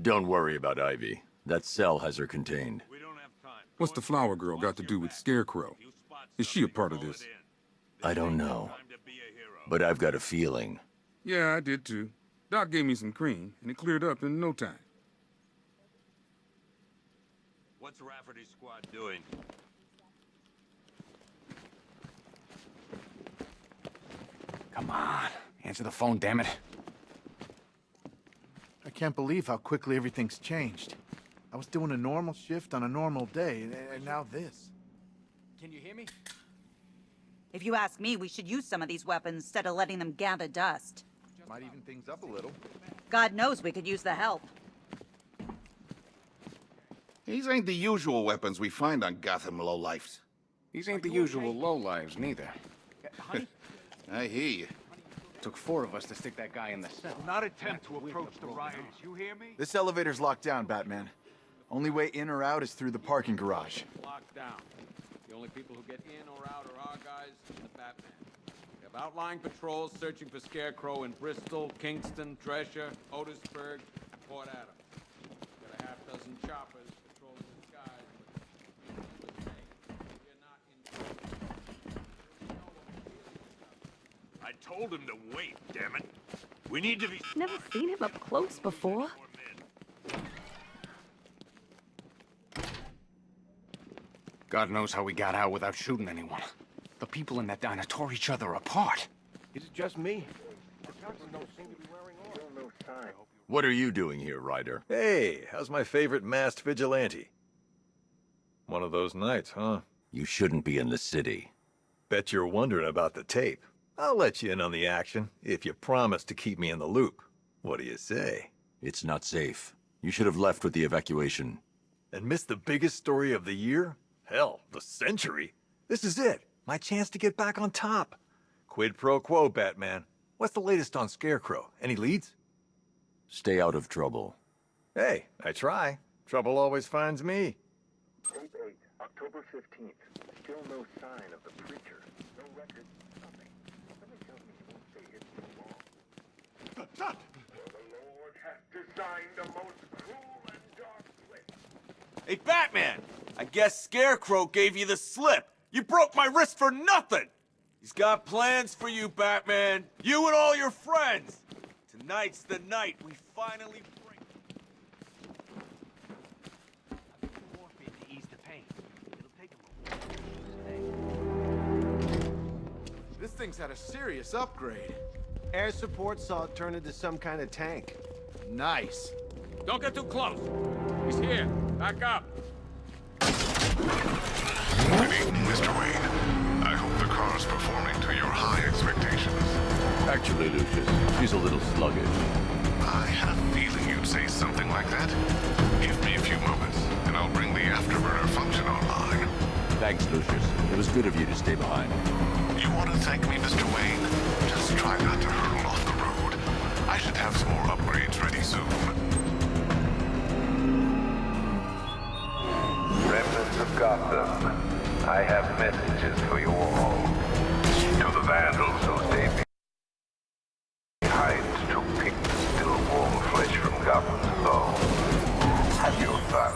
Don't worry about Ivy. That cell has her contained. What's the flower girl got to do with Scarecrow? Is she a part of this? I don't know. But I've got a feeling. Yeah, I did too. Doc gave me some cream, and it cleared up in no time. What's Rafferty's squad doing? Come on. Answer the phone, damn it. I can't believe how quickly everything's changed. I was doing a normal shift on a normal day, and now this. Can you hear me? If you ask me, we should use some of these weapons instead of letting them gather dust. Might even things up a little. God knows we could use the help. These ain't the usual weapons we find on Gotham lowlifes. These ain't the usual lowlives, neither. Honey? I hear you. Took 4 of us to stick that guy in the cell. Not attempt to approach the rioters, you hear me? This elevator's locked down, Batman. Only way in or out is through the parking garage. Locked down. The only people who get in or out are our guys and the Batman. We have outlying patrols searching for Scarecrow in Bristol, Kingston, Drescher, Otisburg, and Port Adams. Got a half-dozen choppers patrolling the skies, but we're not in... I told him to wait, damn it. We need to be... Never seen him up close before. God knows how we got out without shooting anyone. The people in that diner tore each other apart. Is it just me? What are you doing here, Ryder? Hey, how's my favorite masked vigilante? One of those nights, huh? You shouldn't be in the city. Bet you're wondering about the tape. I'll let you in on the action, if you promise to keep me in the loop. What do you say? It's not safe. You should have left with the evacuation. And missed the biggest story of the year? Hell, the century. This is it. My chance to get back on top. Quid pro quo, Batman. What's the latest on Scarecrow? Any leads? Stay out of trouble. Hey, I try. Trouble always finds me. Tape 8, October 15th. Still no sign of the preacher. No record, nothing. Something tells me he won't stay hidden for long. Stop! The Lord hath designed a most cruel and dark place. Hey, Batman! I guess Scarecrow gave you the slip. You broke my wrist for nothing! He's got plans for you, Batman. You and all your friends. Tonight's the night we finally break. Morphine to ease the pain. It'll take a moment. This thing's had a serious upgrade. Air support saw it turn into some kind of tank. Nice. Don't get too close. He's here. Back up. Good evening, Mr. Wayne. I hope the car's performing to your high expectations. Actually, Lucius, she's a little sluggish. I had a feeling you'd say something like that. Give me a few moments, and I'll bring the afterburner function online. Thanks, Lucius. It was good of you to stay behind. You want to thank me, Mr. Wayne? Just try not to hurtle off the road. I should have some more upgrades ready soon. Remnants of Gotham, I have messages for you all. To the vandals who stayed behind to pick the still warm flesh from Gotham's bones. Have your fun.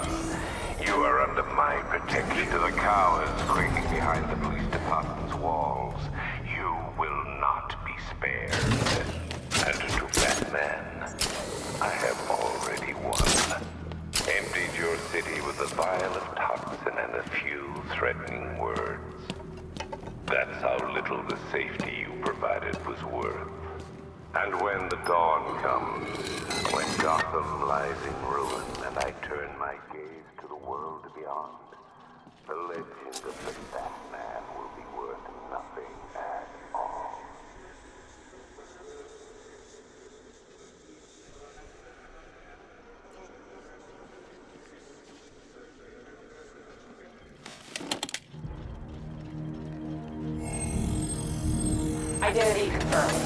You are under my protection. To the cowards quaking behind the police department's walls, you will not be spared. And to Batman, I have already won. Emptied your city with a vial of toxin and a few threatening words. That's how little the safety you provided was worth. And when the dawn comes, when Gotham lies in ruin and I turn my gaze to the world beyond, the legend of the Batman will be worth nothing at all. Identity confirmed.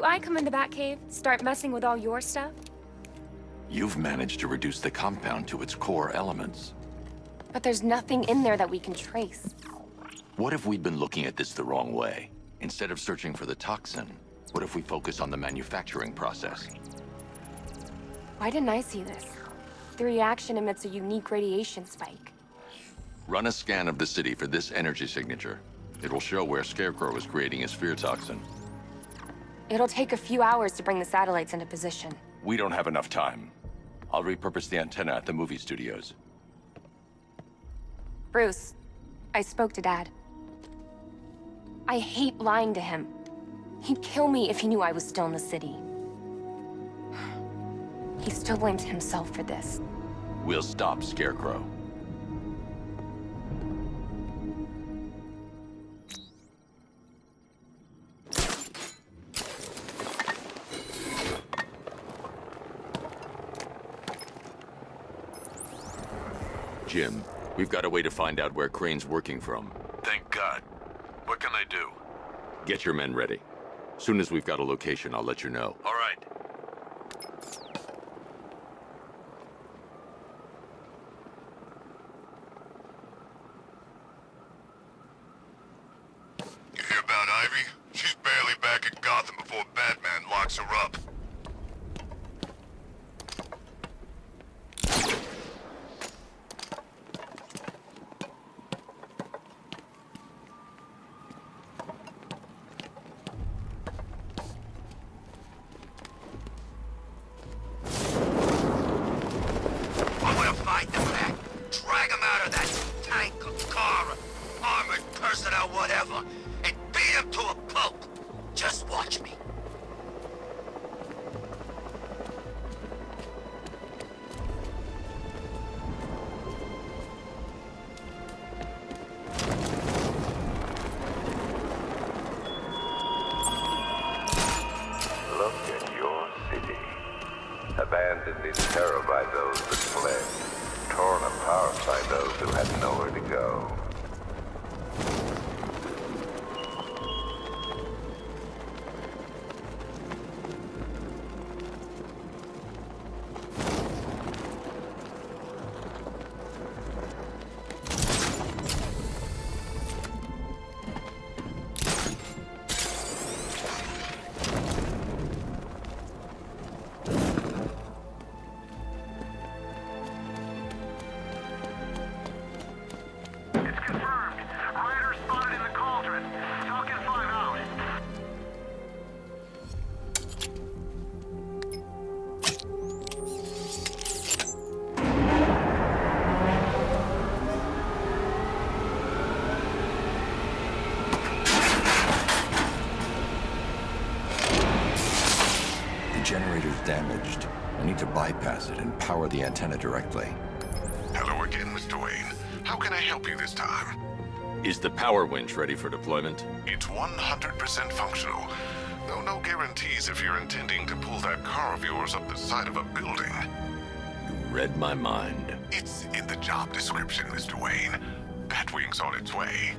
Do I come in the Batcave, start messing with all your stuff? You've managed to reduce the compound to its core elements. But there's nothing in there that we can trace. What if we'd been looking at this the wrong way? Instead of searching for the toxin, what if we focus on the manufacturing process? Why didn't I see this? The reaction emits a unique radiation spike. Run a scan of the city for this energy signature. It will show where Scarecrow is creating his fear toxin. It'll take a few hours to bring the satellites into position. We don't have enough time. I'll repurpose the antenna at the movie studios. Bruce, I spoke to Dad. I hate lying to him. He'd kill me if he knew I was still in the city. He still blames himself for this. We'll stop Scarecrow. Jim, we've got a way to find out where Crane's working from. Thank God. What can I do? Get your men ready. Soon as we've got a location, I'll let you know. All right. You hear about Ivy? She's barely back at Gotham before Batman locks her up. Whatever, and beat him to a pulp. Just watch me. Look at your city. Abandoned in terror by those that fled. Torn apart by those who had nowhere to go. Generator's damaged. I need to bypass it and power the antenna directly. Hello again, Mr. Wayne. How can I help you this time? Is the power winch ready for deployment? It's 100% functional. Though no guarantees if you're intending to pull that car of yours up the side of a building. You read my mind. It's in the job description, Mr. Wayne. Batwing's on its way.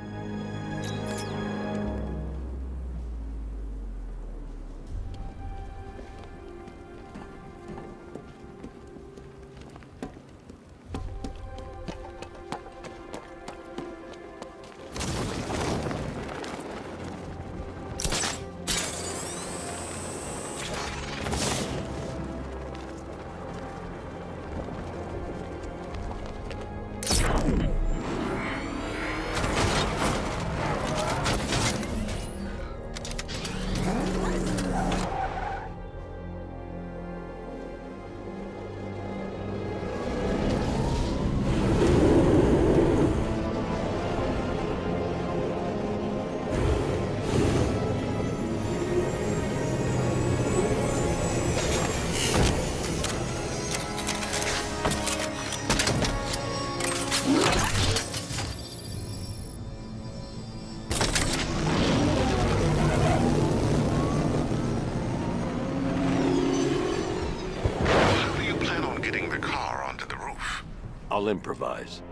I'll improvise.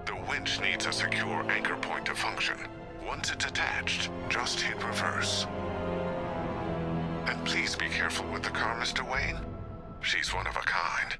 The winch needs a secure anchor point to function. Once it's attached, just hit reverse. Please be careful with the car, Mr. Wayne. She's one of a kind.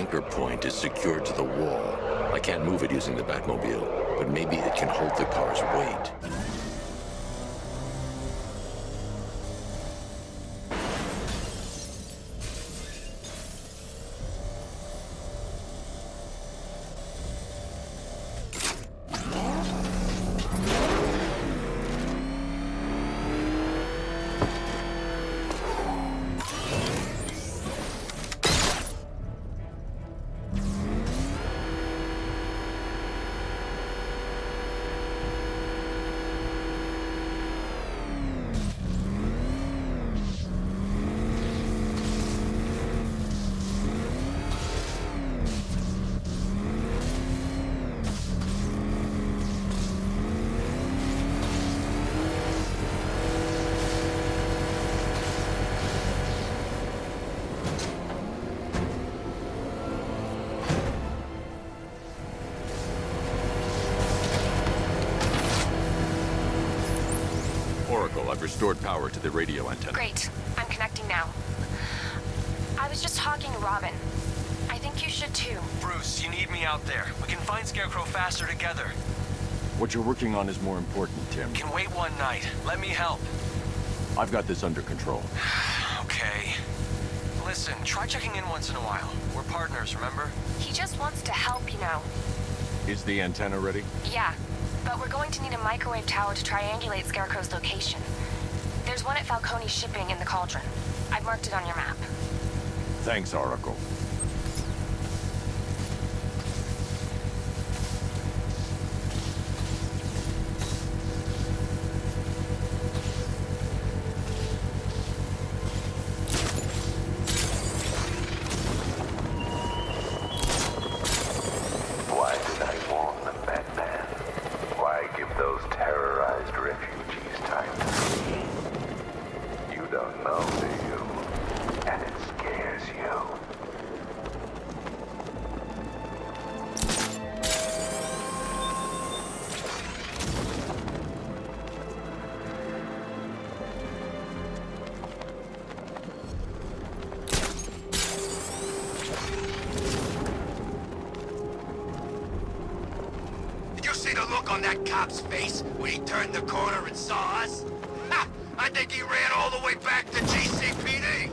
anchor point is secured to the wall. I can't move it using the Batmobile, but maybe it can hold the car's weight. I've restored power to the radio antenna. Great. I'm connecting now. I was just talking to Robin. I think you should too. Bruce, you need me out there. We can find Scarecrow faster together. What you're working on is more important, Tim. Can wait one night. Let me help. I've got this under control. Okay. Listen, try checking in once in a while. We're partners, remember? He just wants to help, you know. Is the antenna ready? Yeah. But we're going to need a microwave tower to triangulate Scarecrow's location. There's one at Falcone's shipping in the Cauldron. I've marked it on your map. Thanks, Oracle. Why did I warn them, Batman? Why give those terrorized refugees time to flee? You don't know, do you? And it scares you. cop's face when he turned the corner and saw us? Ha! I think he ran all the way back to GCPD!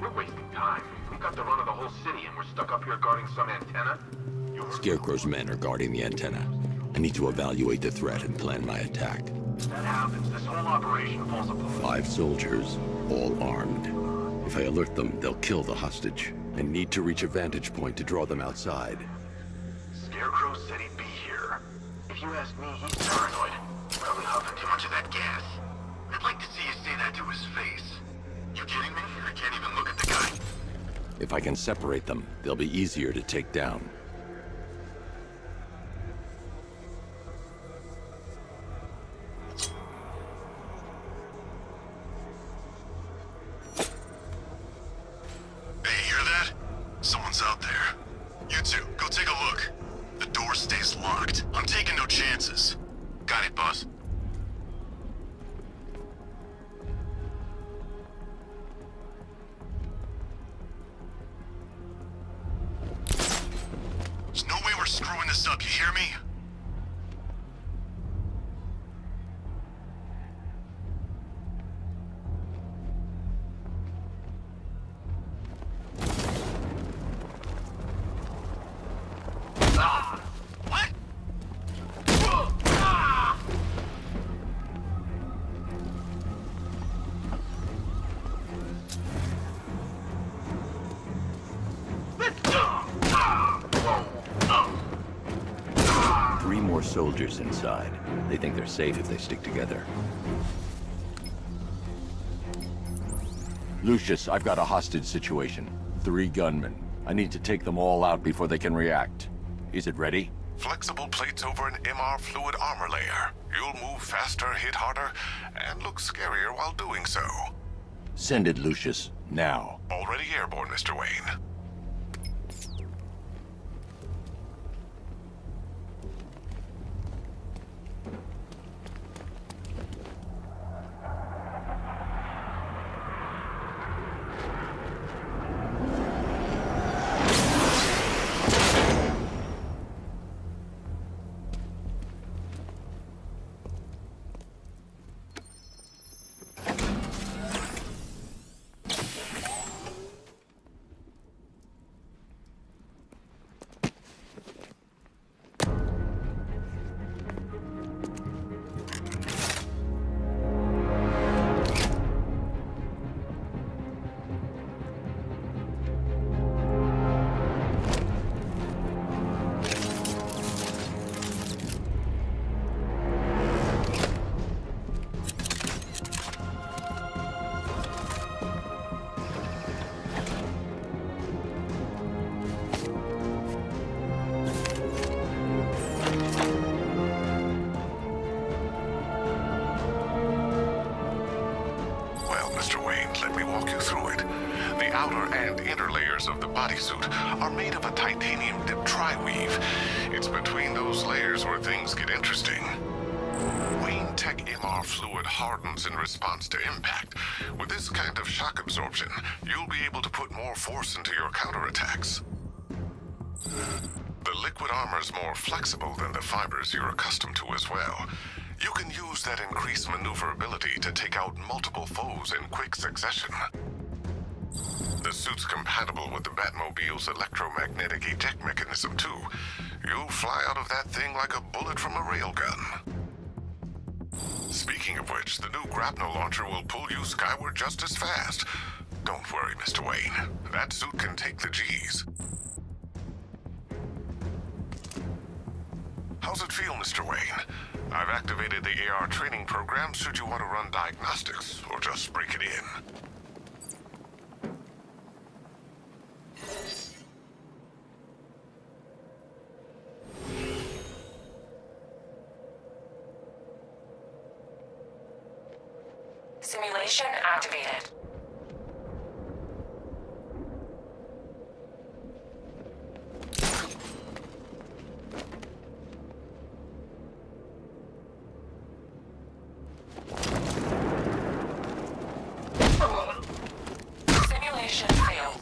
We're wasting time. We've got the run of the whole city and we're stuck up here guarding some antenna. Scarecrow's men are guarding the antenna. I need to evaluate the threat and plan my attack. If that happens, this whole operation falls apart. 5 soldiers, all armed. If I alert them, they'll kill the hostage. I need to reach a vantage point to draw them outside. Scarecrow said he'd be here. If you ask me, he's paranoid. Probably huffing too much of that gas. I'd like to see you say that to his face. You kidding me? I can't even look at the guy. If I can separate them, they'll be easier to take down. Hey, hear that? Someone's out there. You two, go take a look. The door stays locked. I'm taking no chances. Got it, boss. There's no way we're screwing this up, you hear me? What? 3 more soldiers inside. They think they're safe if they stick together. Lucius, I've got a hostage situation. 3 gunmen. I need to take them all out before they can react. Is it ready? Flexible plates over an MR fluid armor layer. You'll move faster, hit harder, and look scarier while doing so. Send it, Lucius. Now. Already airborne, Mr. Wayne. Of the bodysuit are made of a titanium dip tri-weave. It's between those layers where things get interesting. Wayne Tech MR fluid hardens in response to impact. With this kind of shock absorption, you'll be able to put more force into your counterattacks. The liquid armor's more flexible than the fibers you're accustomed to as well. You can use that increased maneuverability to take out multiple foes in quick succession. The suit's compatible with the Batmobile's electromagnetic eject mechanism, too. You'll fly out of that thing like a bullet from a railgun. Speaking of which, the new grapnel launcher will pull you skyward just as fast. Don't worry, Mr. Wayne. That suit can take the G's. How's it feel, Mr. Wayne? I've activated the AR training program should you want to run diagnostics, or just break it in. Simulation activated. Simulation failed.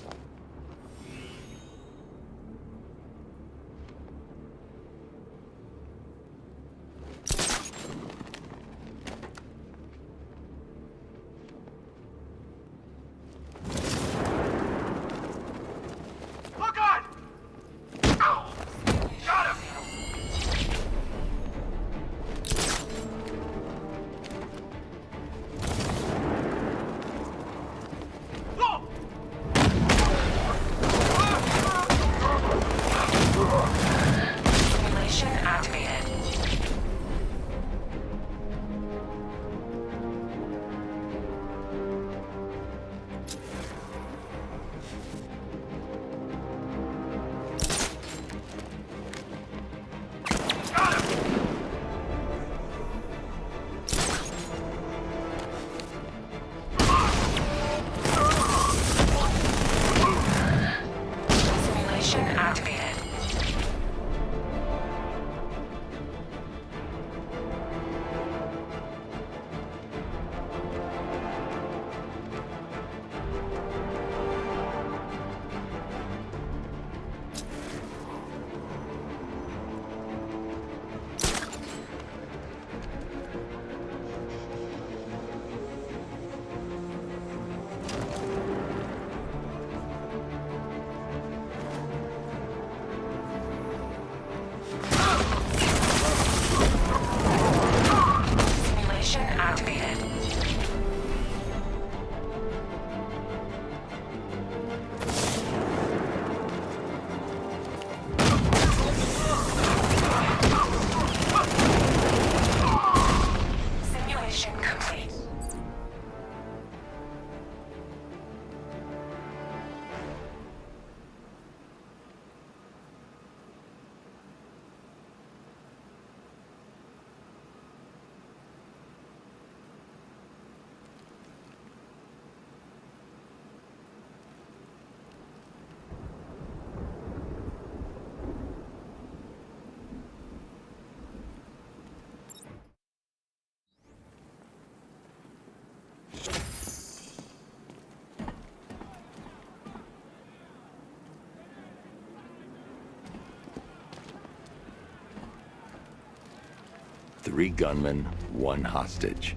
3 gunmen, 1 hostage.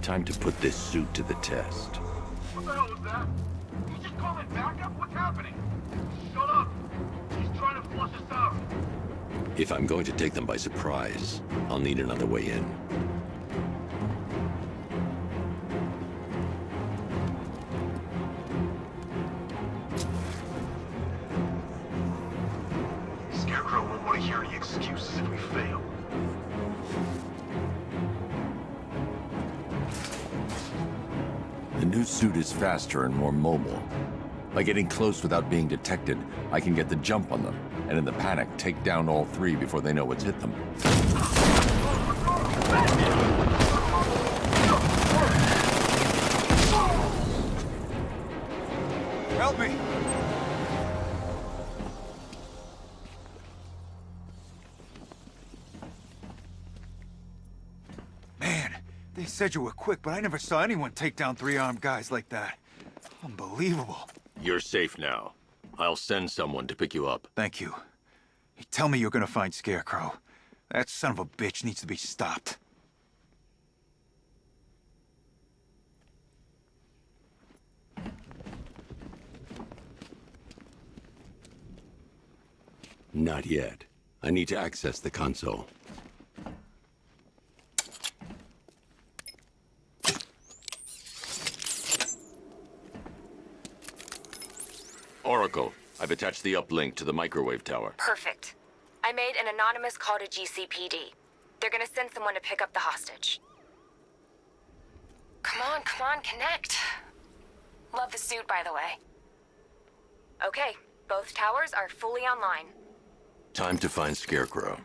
Time to put this suit to the test. What the hell was that? You just call it backup? What's happening? Shut up! He's trying to flush us out. If I'm going to take them by surprise, I'll need another way in. Scarecrow won't want to hear any excuses if we fail. The new suit is faster and more mobile. By getting close without being detected, I can get the jump on them, and in the panic, take down all 3 before they know what's hit them. Help me! Man, they said you were quick, but I never saw anyone take down 3 armed guys like that. Unbelievable. You're safe now. I'll send someone to pick you up. Thank you. Hey, tell me you're gonna find Scarecrow. That son of a bitch needs to be stopped. Not yet. I need to access the console. Oracle, I've attached the uplink to the microwave tower. Perfect. I made an anonymous call to GCPD. They're gonna send someone to pick up the hostage. Come on, connect. Love the suit, by the way. Okay, both towers are fully online. Time to find Scarecrow.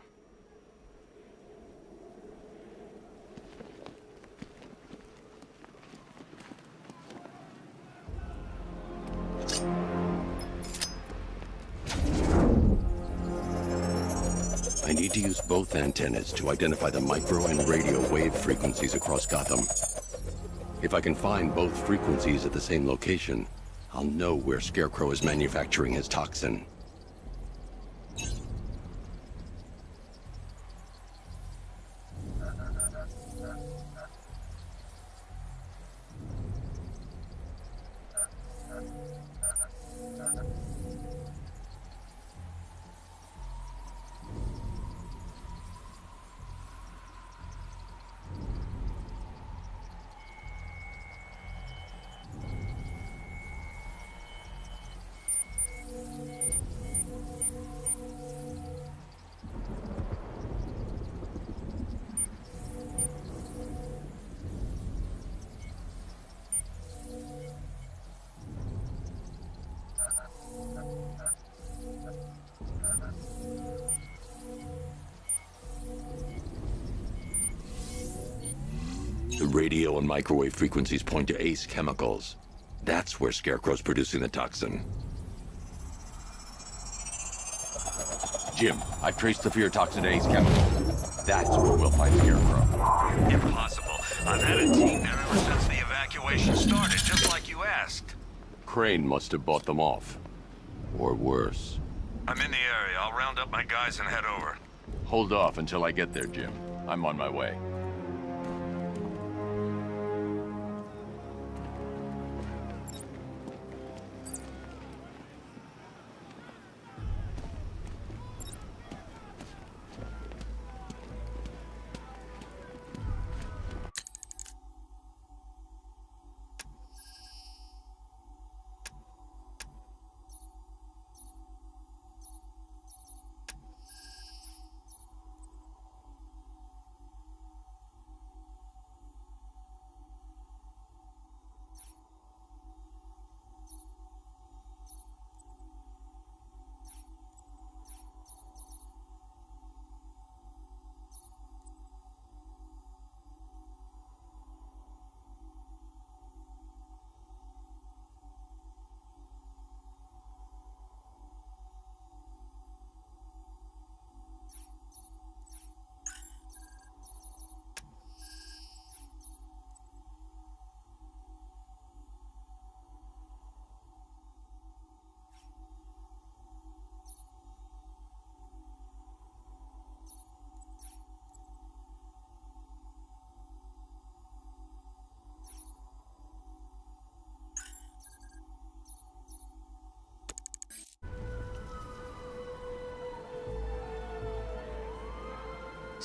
I need to use both antennas to identify the micro and radio wave frequencies across Gotham. If I can find both frequencies at the same location, I'll know where Scarecrow is manufacturing his toxin. The radio and microwave frequencies point to Ace Chemicals. That's where Scarecrow's producing the toxin. Jim, I've traced the fear toxin to Ace Chemicals. That's where we'll find Scarecrow. Impossible. I've had a team there ever since the evacuation started, just like you asked. Crane must have bought them off. Or worse. I'm in the area. I'll round up my guys and head over. Hold off until I get there, Jim. I'm on my way.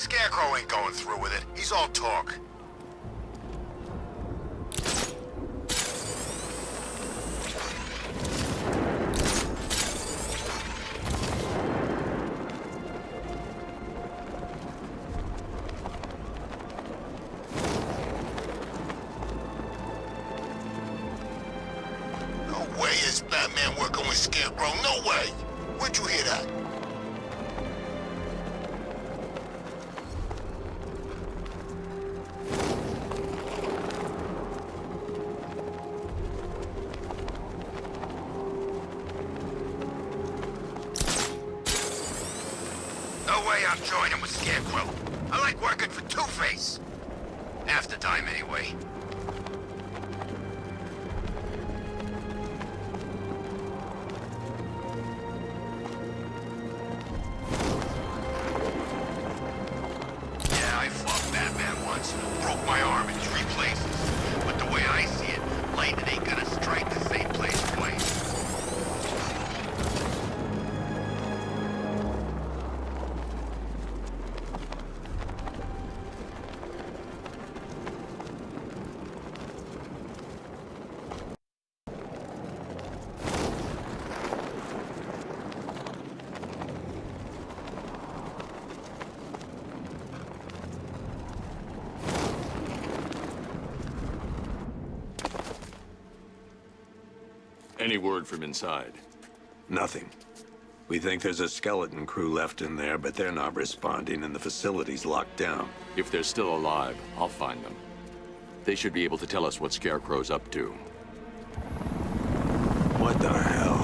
Scarecrow ain't going through with it. He's all talk. No way is Batman working with Scarecrow. No way! Where'd you hear that? No way I'm joining with Scarecrow. I like working for Two-Face. Half the time, anyway. Yeah, I fought Batman once. Broke my arm in 3 places. But the way I see it, lightning ain't gonna strike the same place twice. Any word from inside? Nothing. We think there's a skeleton crew left in there, but they're not responding and the facility's locked down. If they're still alive, I'll find them. They should be able to tell us what Scarecrow's up to. What the hell?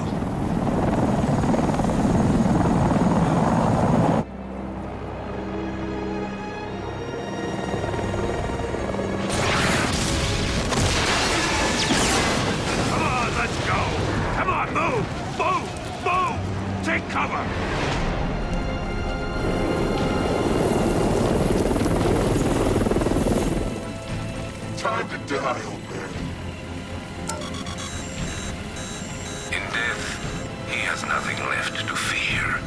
Time to die, old man. In death, he has nothing left to fear.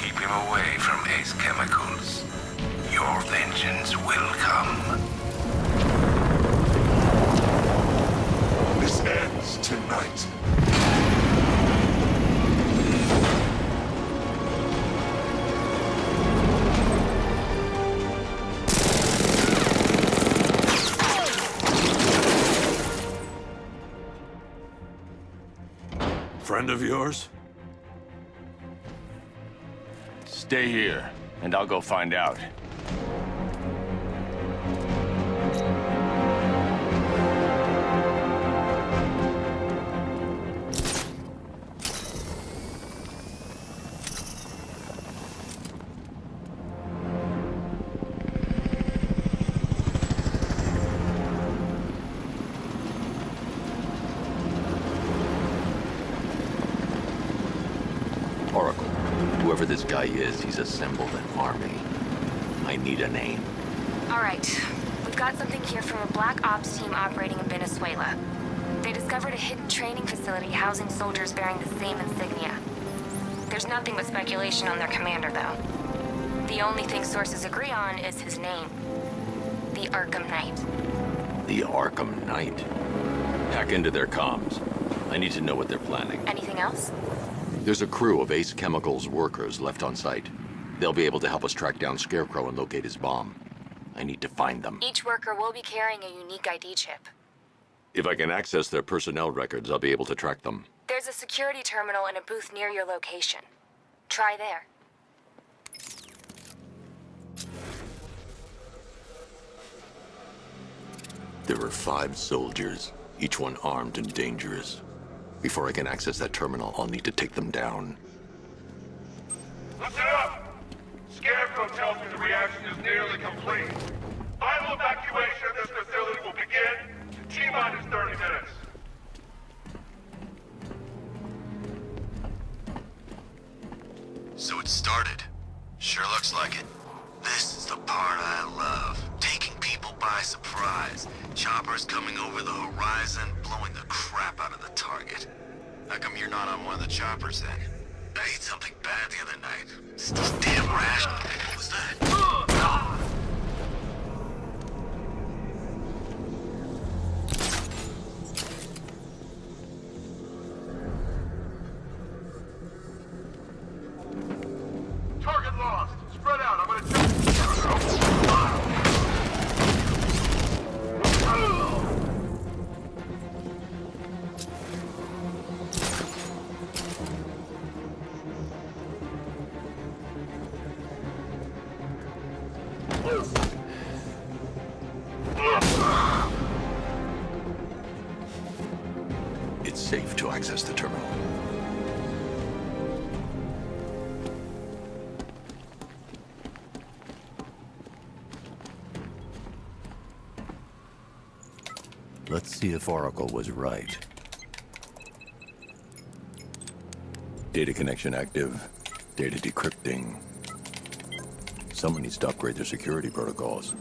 Keep him away from Ace Chemicals. Your vengeance will come. This ends tonight. Friend of yours? Stay here, and I'll go find out. Oracle, whoever this guy is, he's assembled an army. I need a name. All right. We've got something here from a Black Ops team operating in Venezuela. They discovered a hidden training facility housing soldiers bearing the same insignia. There's nothing but speculation on their commander, though. The only thing sources agree on is his name. The Arkham Knight. The Arkham Knight? Hack into their comms. I need to know what they're planning. Anything else? There's a crew of Ace Chemicals workers left on site. They'll be able to help us track down Scarecrow and locate his bomb. I need to find them. Each worker will be carrying a unique ID chip. If I can access their personnel records, I'll be able to track them. There's a security terminal in a booth near your location. Try there. There are 5 soldiers, each one armed and dangerous. Before I can access that terminal, I'll need to take them down. Listen up! Scarecrow tells me the reaction is nearly complete. Final evacuation of this facility will begin in T-minus 30 minutes. So it started. Sure looks like it. This is the part I love. Taking people by surprise. Choppers coming over the horizon, blowing the crap out of the target. How come you're not on one of the choppers then? I ate something bad the other night. It's this damn rash. What was that? It's safe to access the terminal. Let's see if Oracle was right. Data connection active. Data decrypting. Someone needs to upgrade their security protocols.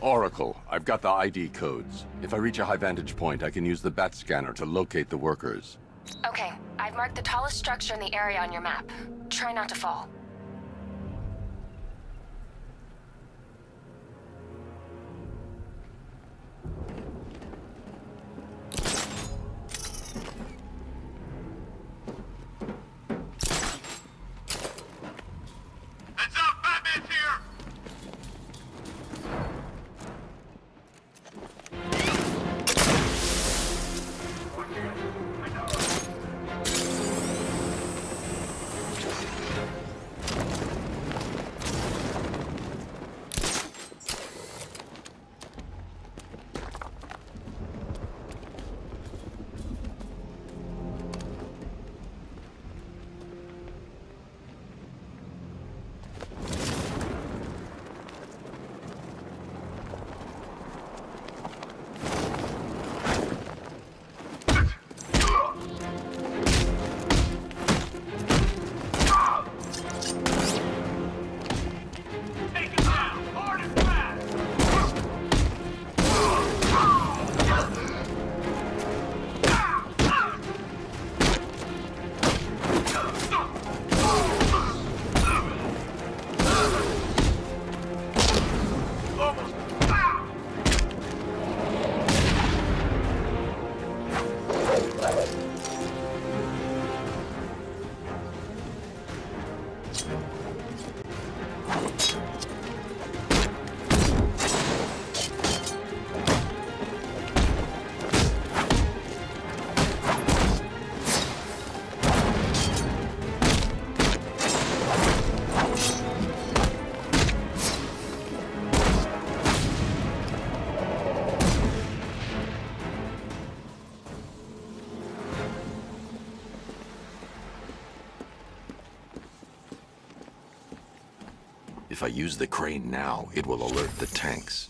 Oracle, I've got the ID codes. If I reach a high vantage point, I can use the bat scanner to locate the workers. Okay, I've marked the tallest structure in the area on your map. Try not to fall. Heads up, Batman's here! If I use the crane now, it will alert the tanks.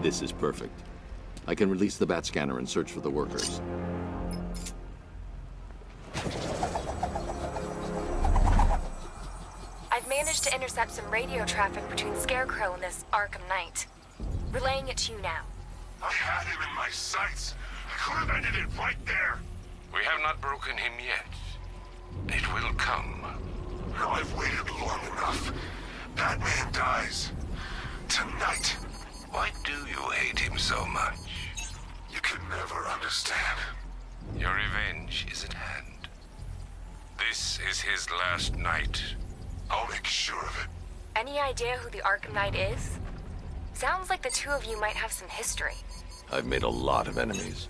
This is perfect. I can release the bat scanner and search for the workers. I've managed to intercept some radio traffic between Scarecrow and this Arkham Knight. Relaying it to you now. I had him in my sights. I could have ended it right there. We have not broken him yet. It will come. Now I've waited long enough. Batman dies. Tonight. Why do you hate him so much? You can never understand. Your revenge is at hand. This is his last night. I'll make sure of it. Any idea who the Arkham Knight is? Sounds like the two of you might have some history. I've made a lot of enemies.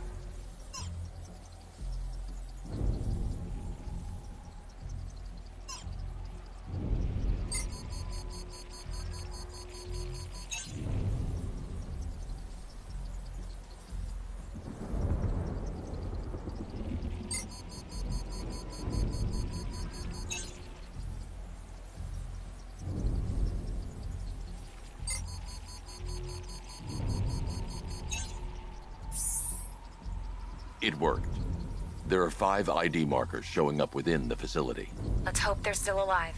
It worked. There are 5 ID markers showing up within the facility. Let's hope they're still alive.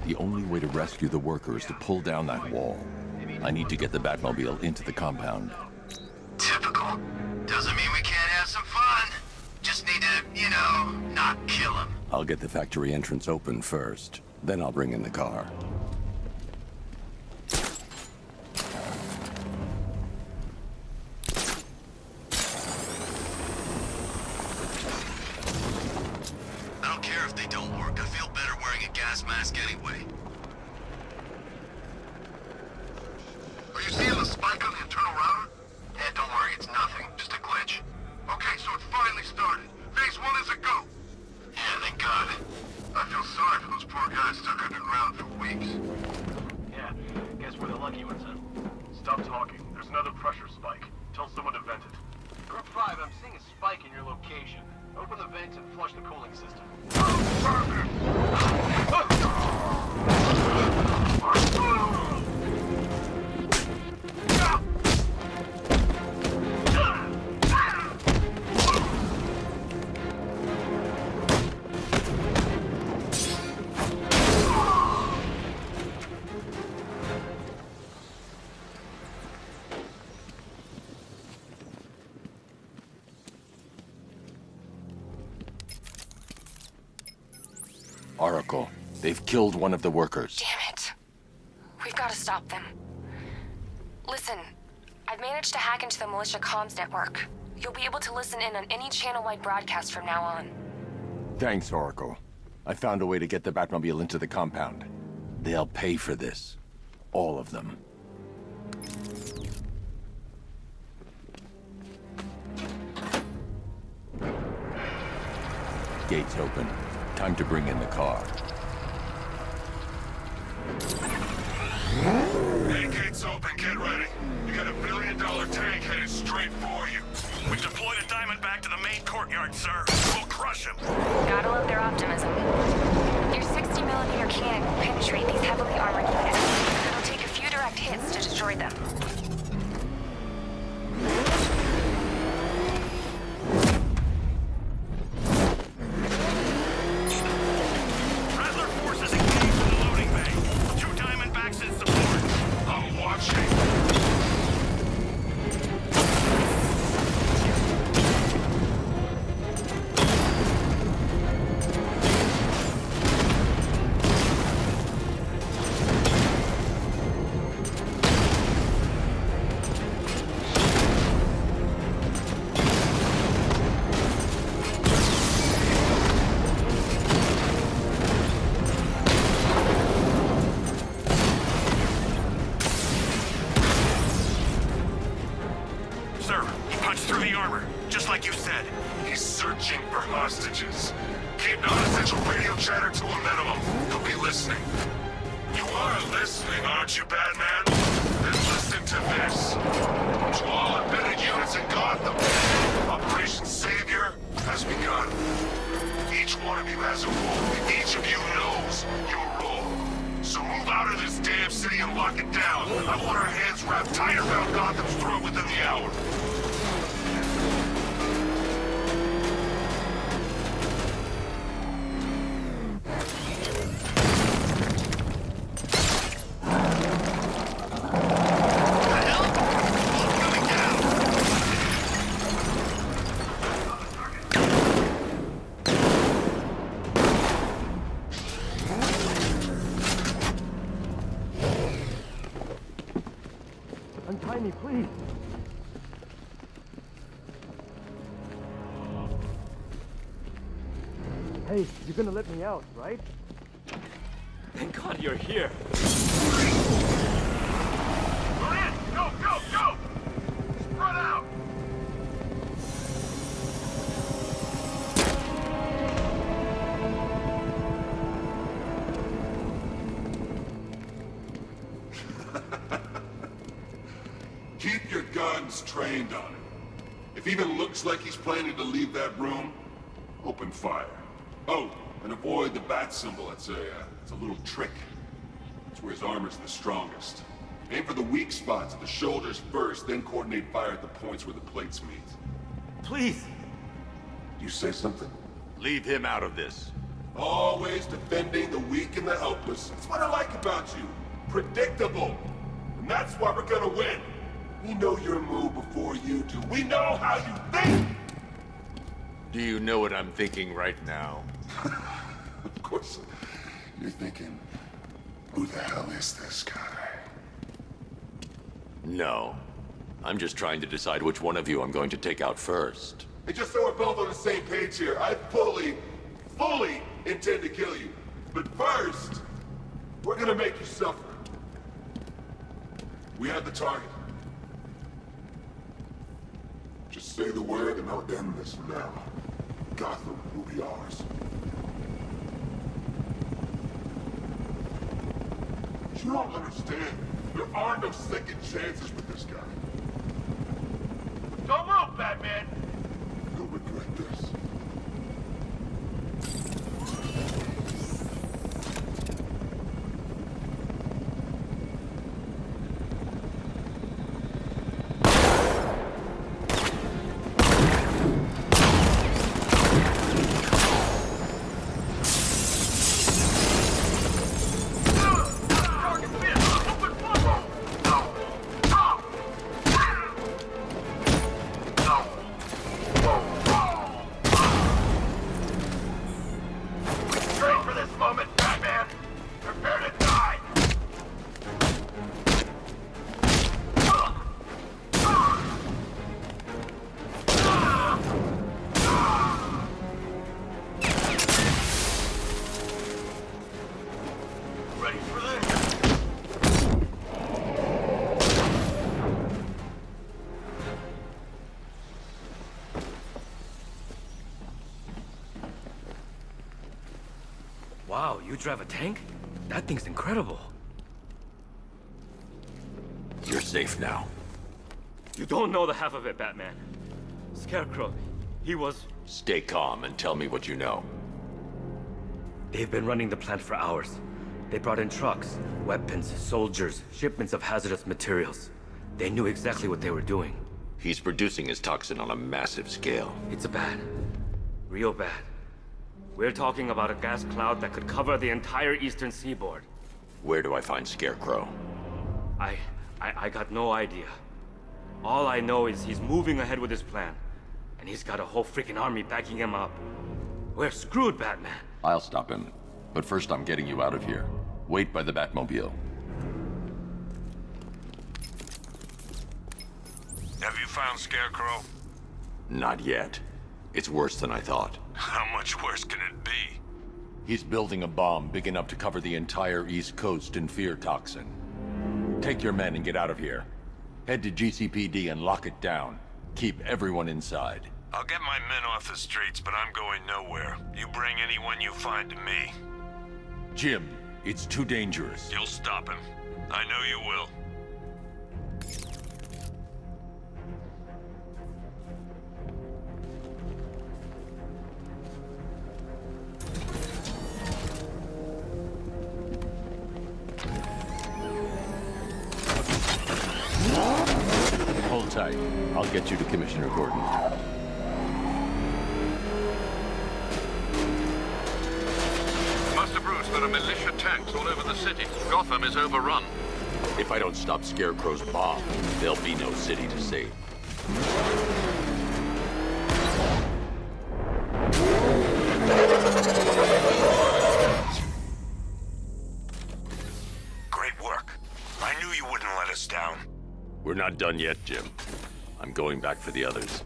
The only way to rescue the workers is to pull down that wall. I need to get the Batmobile into the compound. Typical. Doesn't mean we can't have some fun. Just need to, you know, not kill him. I'll get the factory entrance open first. Then I'll bring in the car. I don't care if they don't work. I feel better wearing a gas mask anyway. Are you seeing the spike on the internal router? Eh, don't worry, it's nothing. Just a glitch. Okay, so it finally started. Phase 1 is a go. Yeah, thank God. I feel sorry for those poor guys stuck underground for weeks. Yeah, guess we're the lucky ones, huh? Stop talking. There's another pressure spike. Tell someone to vent it. Group 5, I'm seeing a spike in your location. Open the vents and flush the cooling system. Oracle, they've killed one of the workers. Damn it. We've got to stop them. Listen, I've managed to hack into the militia comms network. You'll be able to listen in on any channel-wide broadcast from now on. Thanks, Oracle. I found a way to get the Batmobile into the compound. They'll pay for this. All of them. Gates open. Time to bring in the car. Hey, gates open, get ready. You got $1 billion tank headed straight for you. We've deployed a diamond back to the main courtyard, sir. We'll crush him. Gotta love their optimism. Your 60mm cannon will penetrate these heavily armored units. It'll take a few direct hits to destroy them. for hostages. Keep non-essential radio chatter to a minimum. You'll be listening. You are listening, aren't you, Batman? Then listen to this. To all embedded units in Gotham, Operation Savior has begun. Each one of you has a role. Each of you knows your role. So move out of this damn city and lock it down. I want our hands wrapped tight around Gotham's throat within the hour. Untie me, please. Hey, you're gonna let me out, right? Thank God you're here. Go in! Go, go, go! Spread out! Keep your guns trained on him. If even looks like he's planning to leave that room, open fire. Oh, and avoid the bat symbol. It's a little trick. It's where his armor's the strongest. Aim for the weak spots at the shoulders first, then coordinate fire at the points where the plates meet. Please! You say something? Leave him out of this. Always defending the weak and the helpless. That's what I like about you. Predictable. And that's why we're gonna win. We know your move before you do. We know how you think! Do you know what I'm thinking right now? Of course. You're thinking, who the hell is this guy? No. I'm just trying to decide which one of you I'm going to take out first. And just so we're both on the same page here, I fully intend to kill you. But first, we're gonna make you suffer. We have the target. Just say the word and I'll end this now. Gotham will be ours. You don't understand. There are no second chances with this guy. Don't move, Batman! You'll regret this. Wow, you drive a tank? That thing's incredible. You're safe now. You don't know the half of it, Batman. Scarecrow, he was... Stay calm and tell me what you know. They've been running the plant for hours. They brought in trucks, weapons, soldiers, shipments of hazardous materials. They knew exactly what they were doing. He's producing his toxin on a massive scale. It's bad. Real bad. We're talking about a gas cloud that could cover the entire eastern seaboard. Where do I find Scarecrow? I got no idea. All I know is he's moving ahead with his plan. And he's got a whole freaking army backing him up. We're screwed, Batman. I'll stop him. But first I'm getting you out of here. Wait by the Batmobile. Have you found Scarecrow? Not yet. It's worse than I thought. How much worse can it be? He's building a bomb big enough to cover the entire East Coast in fear toxin. Take your men and get out of here. Head to GCPD and lock it down. Keep everyone inside. I'll get my men off the streets, but I'm going nowhere. You bring anyone you find to me. Jim, it's too dangerous. You'll stop him. I know you will. Hold tight. I'll get you to Commissioner Gordon. Master Bruce, there are militia tanks all over the city. Gotham is overrun. If I don't stop Scarecrow's bomb, there'll be no city to save. Great work. I knew you wouldn't let us down. We're not done yet, Jim. I'm going back for the others.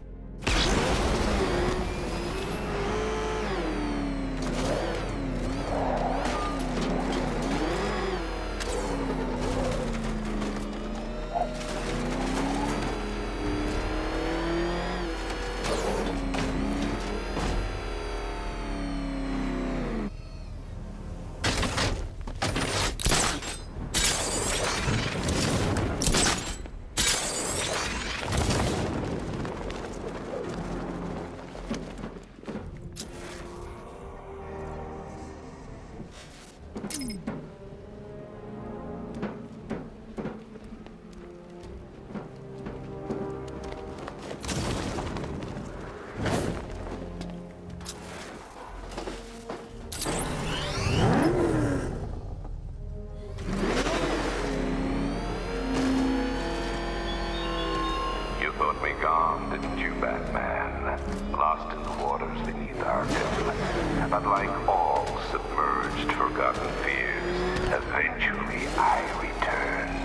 Didn't you, Batman? Lost in the waters beneath Arkham. But like all submerged, forgotten fears, eventually I returned.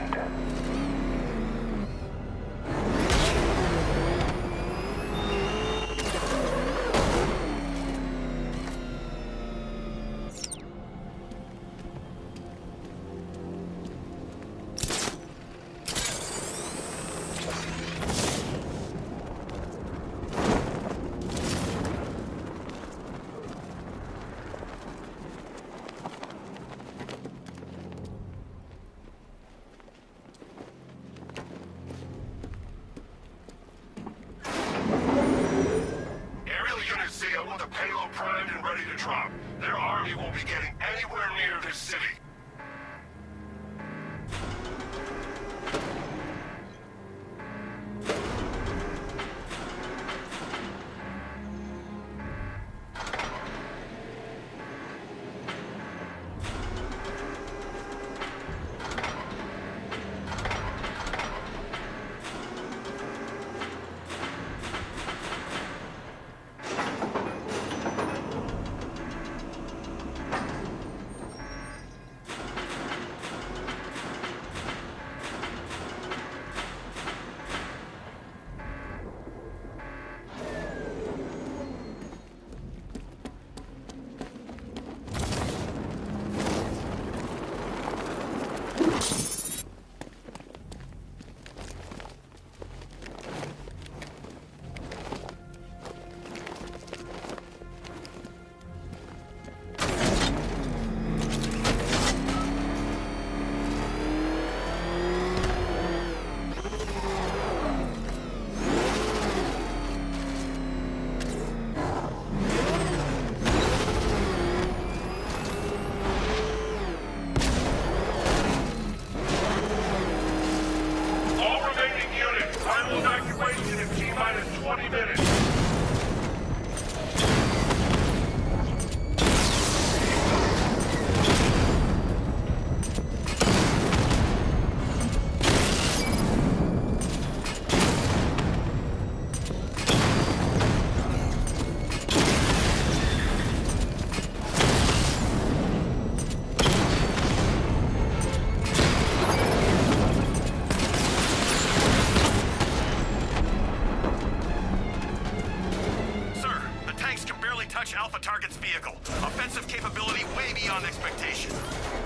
Alpha target's vehicle. Offensive capability way beyond expectation.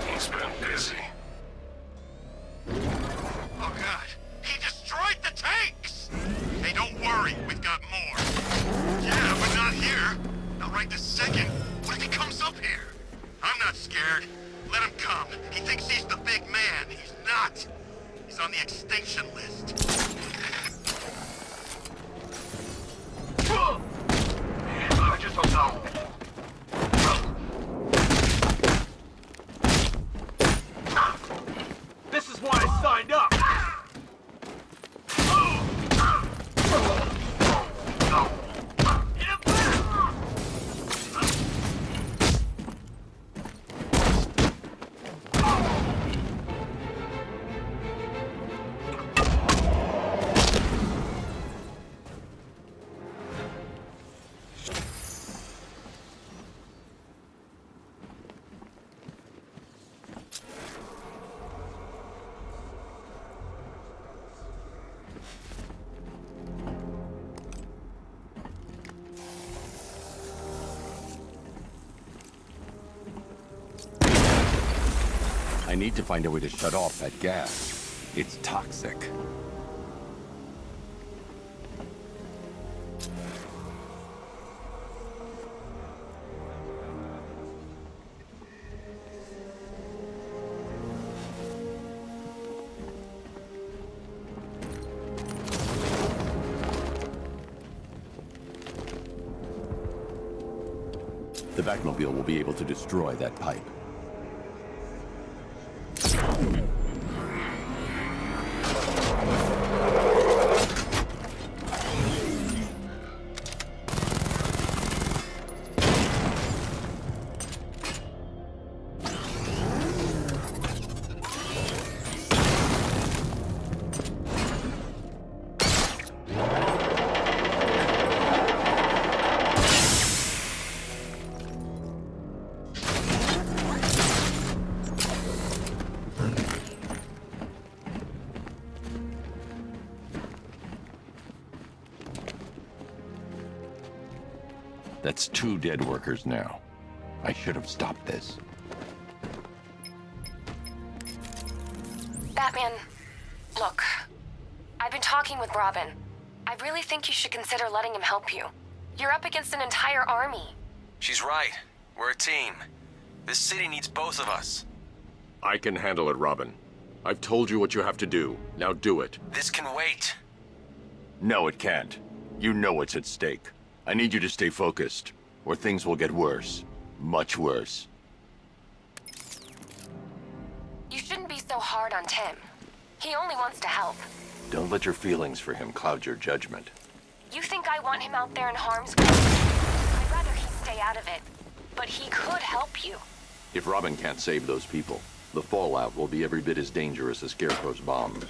He's been busy. Oh god, he destroyed the tanks! Hey, Hey, don't worry. We've got more. Yeah, but not here. Not right this second. What if he comes up here? I'm not scared. Let him come. He thinks he's the big man. He's not. He's on the extinction list. I just don't know. This is why I signed up! I need to find a way to shut off that gas. It's toxic. The Batmobile will be able to destroy that pipe. That's 2 dead workers now. I should have stopped this. Batman, look. I've been talking with Robin. I really think you should consider letting him help you. You're up against an entire army. She's right. We're a team. This city needs both of us. I can handle it, Robin. I've told you what you have to do. Now do it. This can wait. No, it can't. You know what's at stake. I need you to stay focused, or things will get worse. Much worse. You shouldn't be so hard on Tim. He only wants to help. Don't let your feelings for him cloud your judgment. You think I want him out there in harm's way? I'd rather he stay out of it. But he could help you. If Robin can't save those people, the fallout will be every bit as dangerous as Scarecrow's bomb.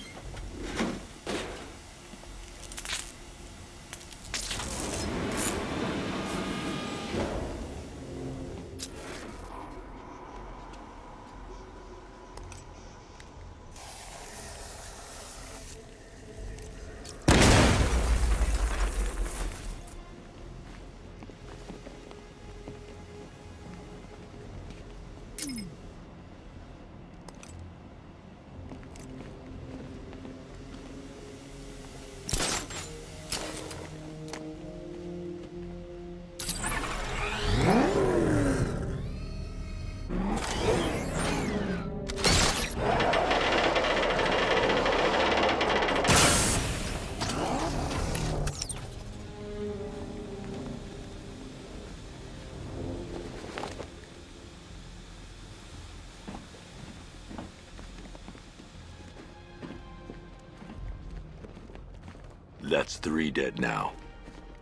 That's 3 dead now.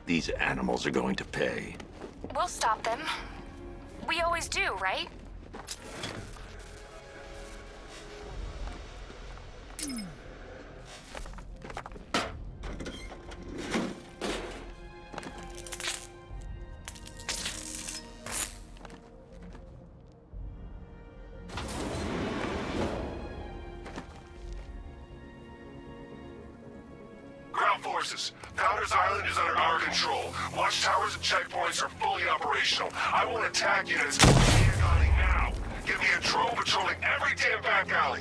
These animals are going to pay. We'll stop them. We always do, right? Founders Island is under our control. Watchtowers and checkpoints are fully operational. I want attack units gunning now. Give me a drone patrolling every damn back alley.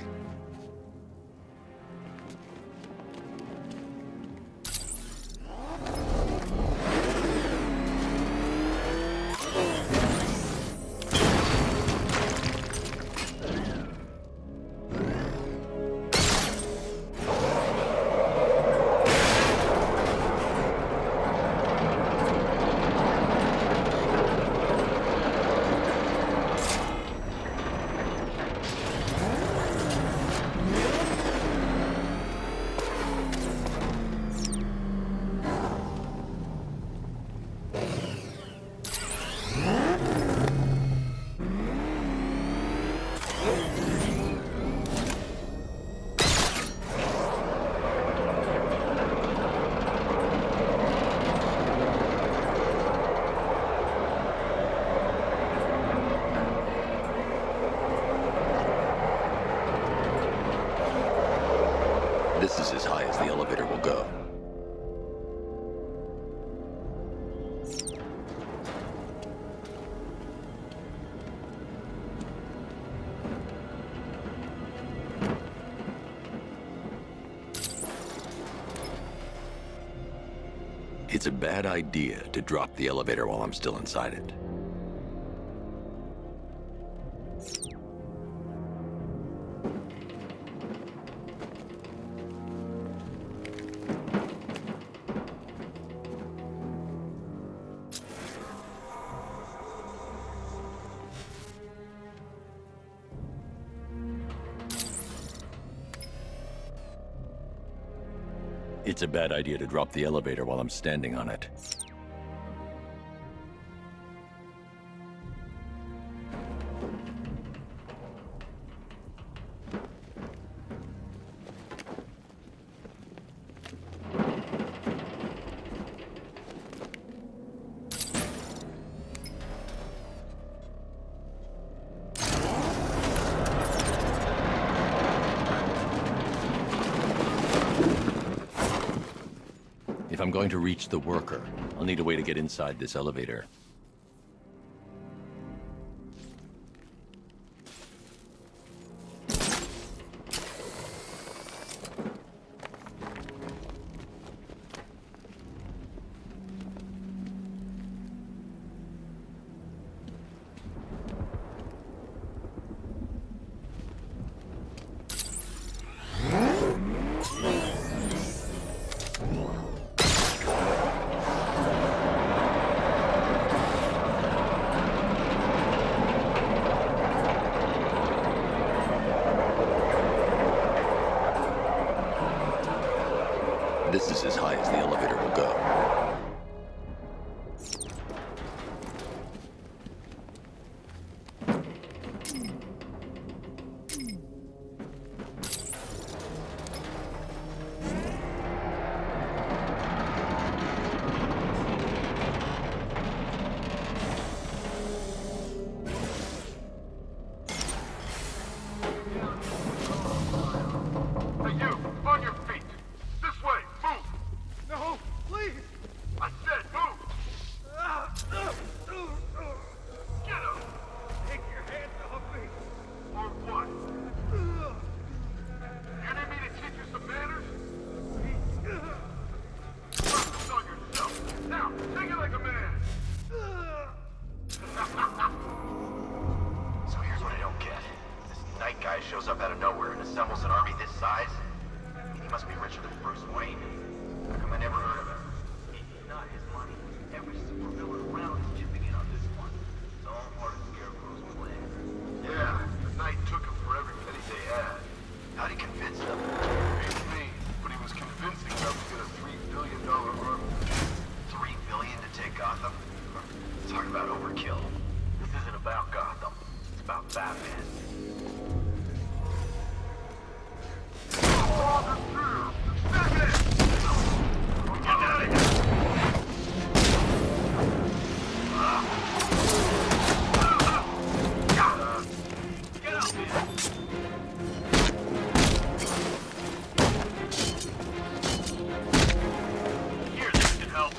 This is as high as the elevator will go. It's a bad idea to drop the elevator while I'm still inside it. It's a bad idea to drop the elevator while I'm standing on it. If I'm going to reach the worker, I'll need a way to get inside this elevator. This is as high as the elevator will go. Hey, you! On your feet! This way! Move! No, please! I said move! Get up! Take your hands off me! Or what? You need me to teach you some manners? Focus on yourself! Now, take it like a man! So here's what I don't get. This Knight guy shows up out of nowhere and assembles an army this size? He must be richer than Bruce Wayne. How come I never heard of him? It's not his money. Every supervillain around is chipping in on this one. It's all part of Scarecrow's plan. Yeah, the Knight took him for every penny they had. How'd he convince them? Beats me, but he was convincing enough to get a $3 billion army. $3 billion to take Gotham? Talk about overkill. This isn't about Gotham. It's about Batman. Here, this can help.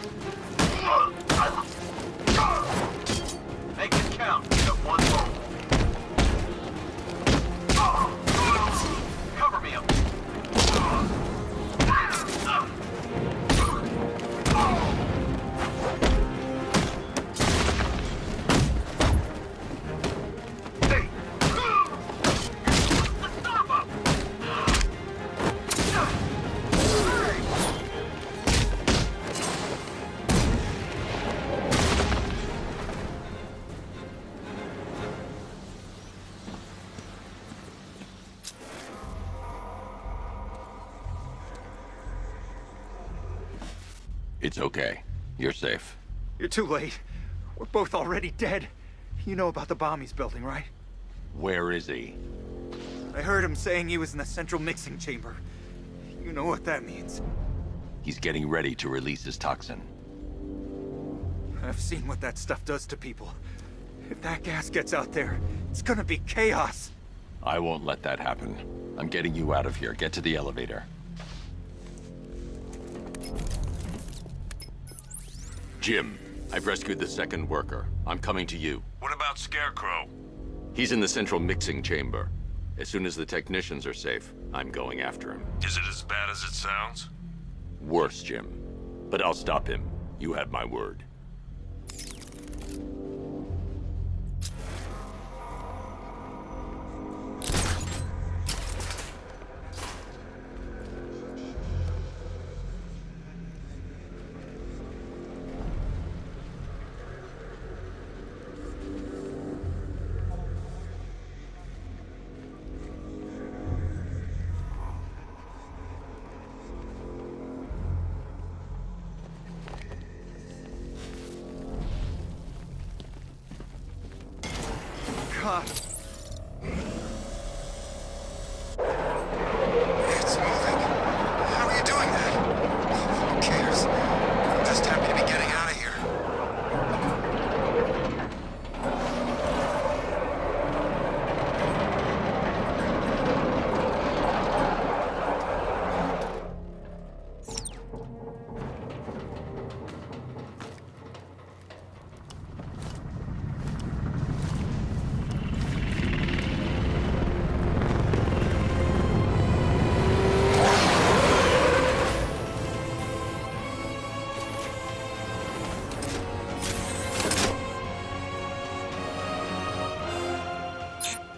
Make it count. You got one more. Cover me up. It's okay. You're safe. You're too late. We're both already dead. You know about the bomb he's building, right? Where is he? I heard him saying he was in the central mixing chamber. You know what that means. He's getting ready to release his toxin. I've seen what that stuff does to people. If that gas gets out there, it's gonna be chaos. I won't let that happen. I'm getting you out of here. Get to the elevator. Jim, I've rescued the second worker. I'm coming to you. What about Scarecrow? He's in the central mixing chamber. As soon as the technicians are safe, I'm going after him. Is it as bad as it sounds? Worse, Jim. But I'll stop him. You have my word. God. It's moving. How are you doing that? Who cares? I'm just happy to be getting out of here.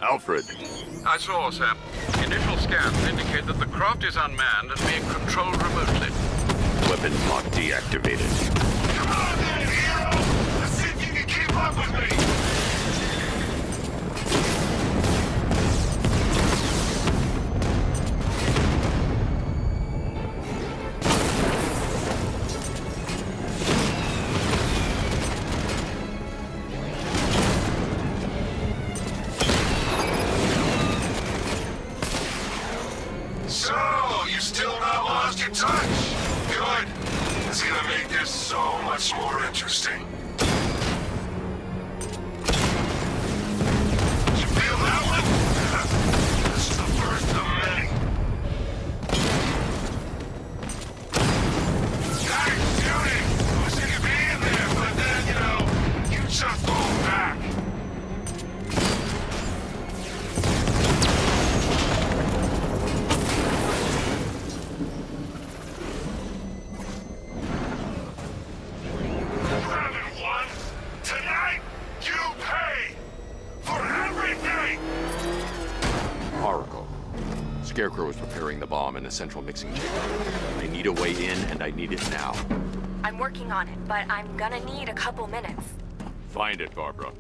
Alfred. I saw, Sam. Initial scans indicate that the craft is unmanned and being controlled remotely. Weapon lock deactivated. Come on then, hero! Let's see if you can keep up with me! So, you still not lost your touch? Good. It's gonna make this so much more interesting. You feel that one? This is the first of many. Nice shooting! I was thinking being there, but then, you know, you just hold back. Scarecrow is preparing the bomb in a central mixing chamber. I need a way in, and I need it now. I'm working on it, but I'm gonna need a couple minutes. Find it, Barbara.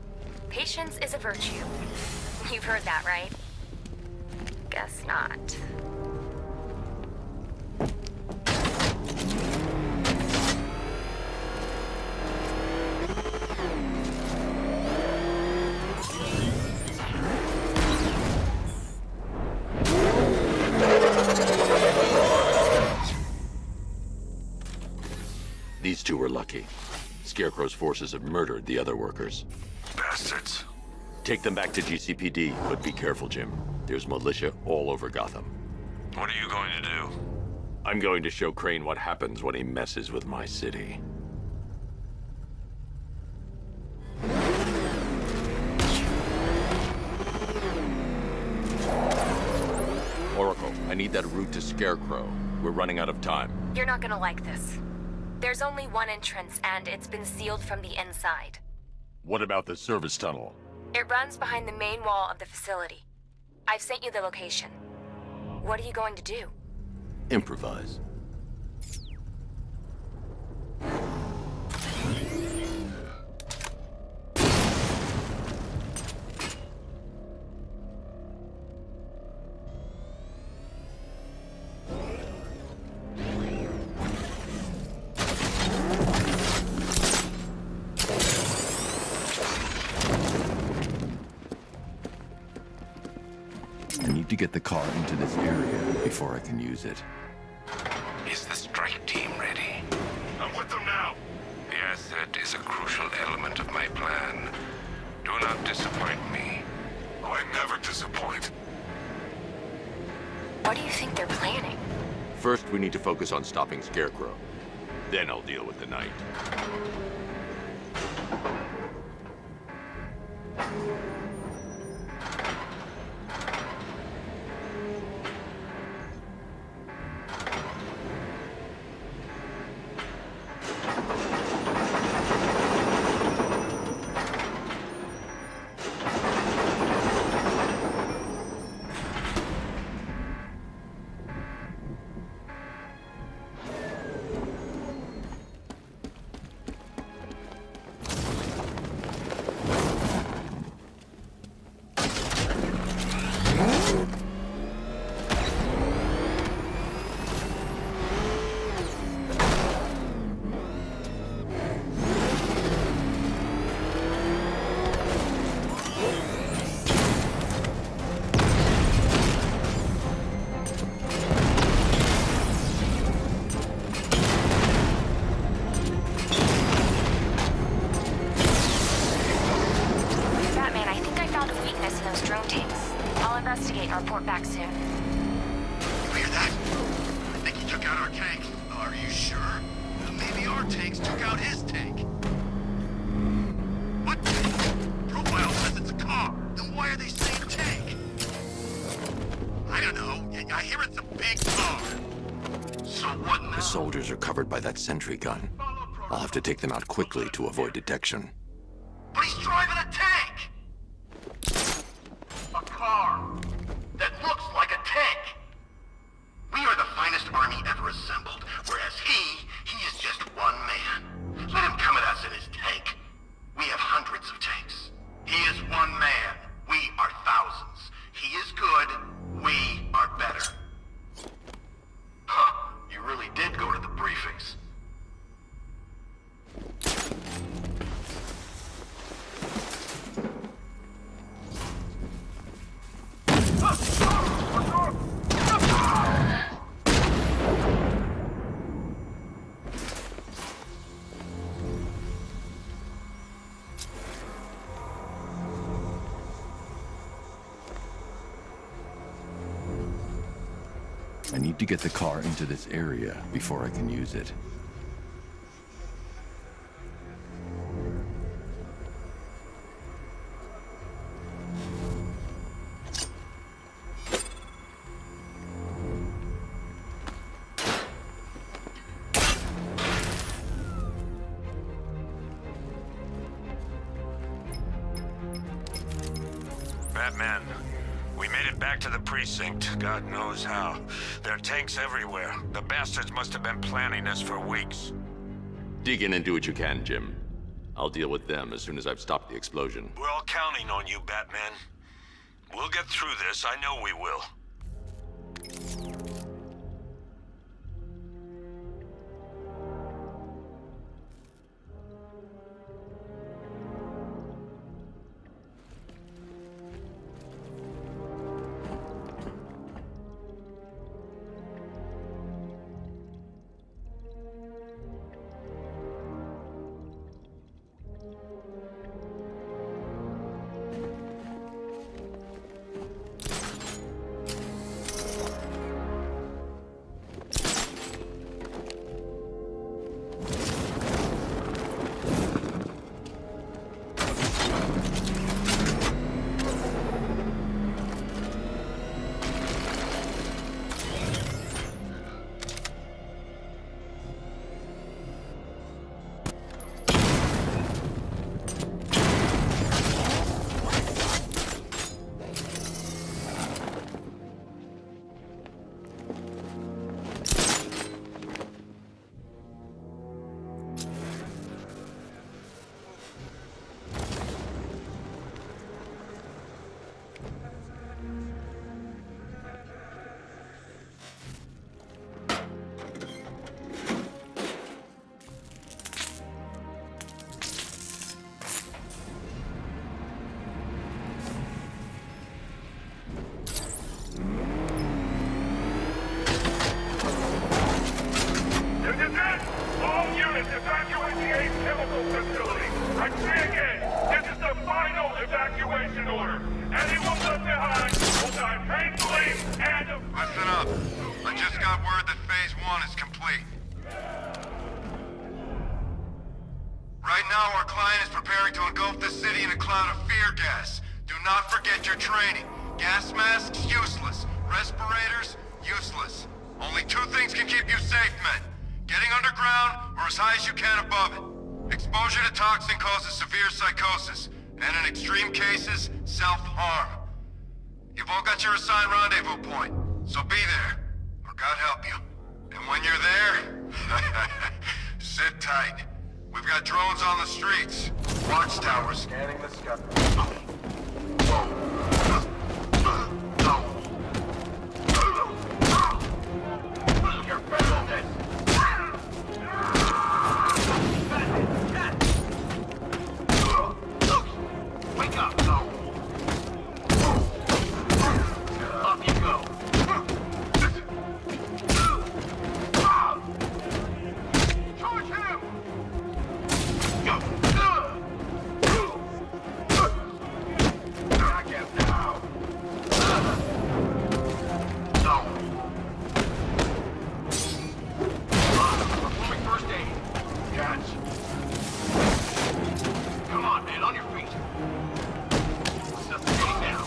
Patience is a virtue. You've heard that, right? Guess not. These two were lucky. Scarecrow's forces have murdered the other workers. Bastards. Take them back to GCPD, but be careful, Jim. There's militia all over Gotham. What are you going to do? I'm going to show Crane what happens when he messes with my city. Oracle, I need that route to Scarecrow. We're running out of time. You're not gonna like this. There's only one entrance, and it's been sealed from the inside. What about the service tunnel? It runs behind the main wall of the facility. I've sent you the location. What are you going to do? Improvise. To get the car into this area before I can use it. Is the strike team ready? I'm with them now. The asset is a crucial element of my plan. Do not disappoint me. Oh, I never disappoint. What do you think they're planning? First, we need to focus on stopping Scarecrow. Then I'll deal with the night. Report back soon. You hear that? I think he took out our tank. Are you sure? Maybe our tanks took out his tank. What? Profile says it's a car. Then why are they saying tank? I don't know. I hear it's a big car. So what now? The soldiers are covered by that sentry gun. I'll have to take them out quickly to avoid detection. But he's driving a tank! A car that looks like a tank! We are the finest army ever assembled, whereas he is just one man. Let him come at us in his tank. We have hundreds of tanks. He is one man. We are thousands. He is good. We are better. Huh. You really did go to the briefings. I need to get the car into this area before I can use it. Batman, we made it back to the precinct, God knows how. There are tanks everywhere. The bastards must have been planning this for weeks. Dig in and do what you can, Jim. I'll deal with them as soon as I've stopped the explosion. We're all counting on you, Batman. We'll get through this, I know we will. Evacuate the Ace Chemical Facility. I say again, this is the final evacuation order. Anyone left behind will die painfully and... Listen up. I just got word that Phase 1 is complete. Right now, our client is preparing to engulf the city in a cloud of fear gas. Do not forget your training. Gas masks, useless. Respirators, useless. Only two things can keep you safe, men. Getting underground, or as high as you can above it. Exposure to toxin causes severe psychosis, and in extreme cases, self-harm. You've all got your assigned rendezvous point, so be there, or God help you. And when you're there, sit tight. We've got drones on the streets. Watchtowers scanning the sky. You're better than this. Wake up! Up you go. Charge him! Back him now! No! Performing first aid. Catch. Come on, man, on your feet. Suffocating now.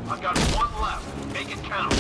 I've got one left. Make it count.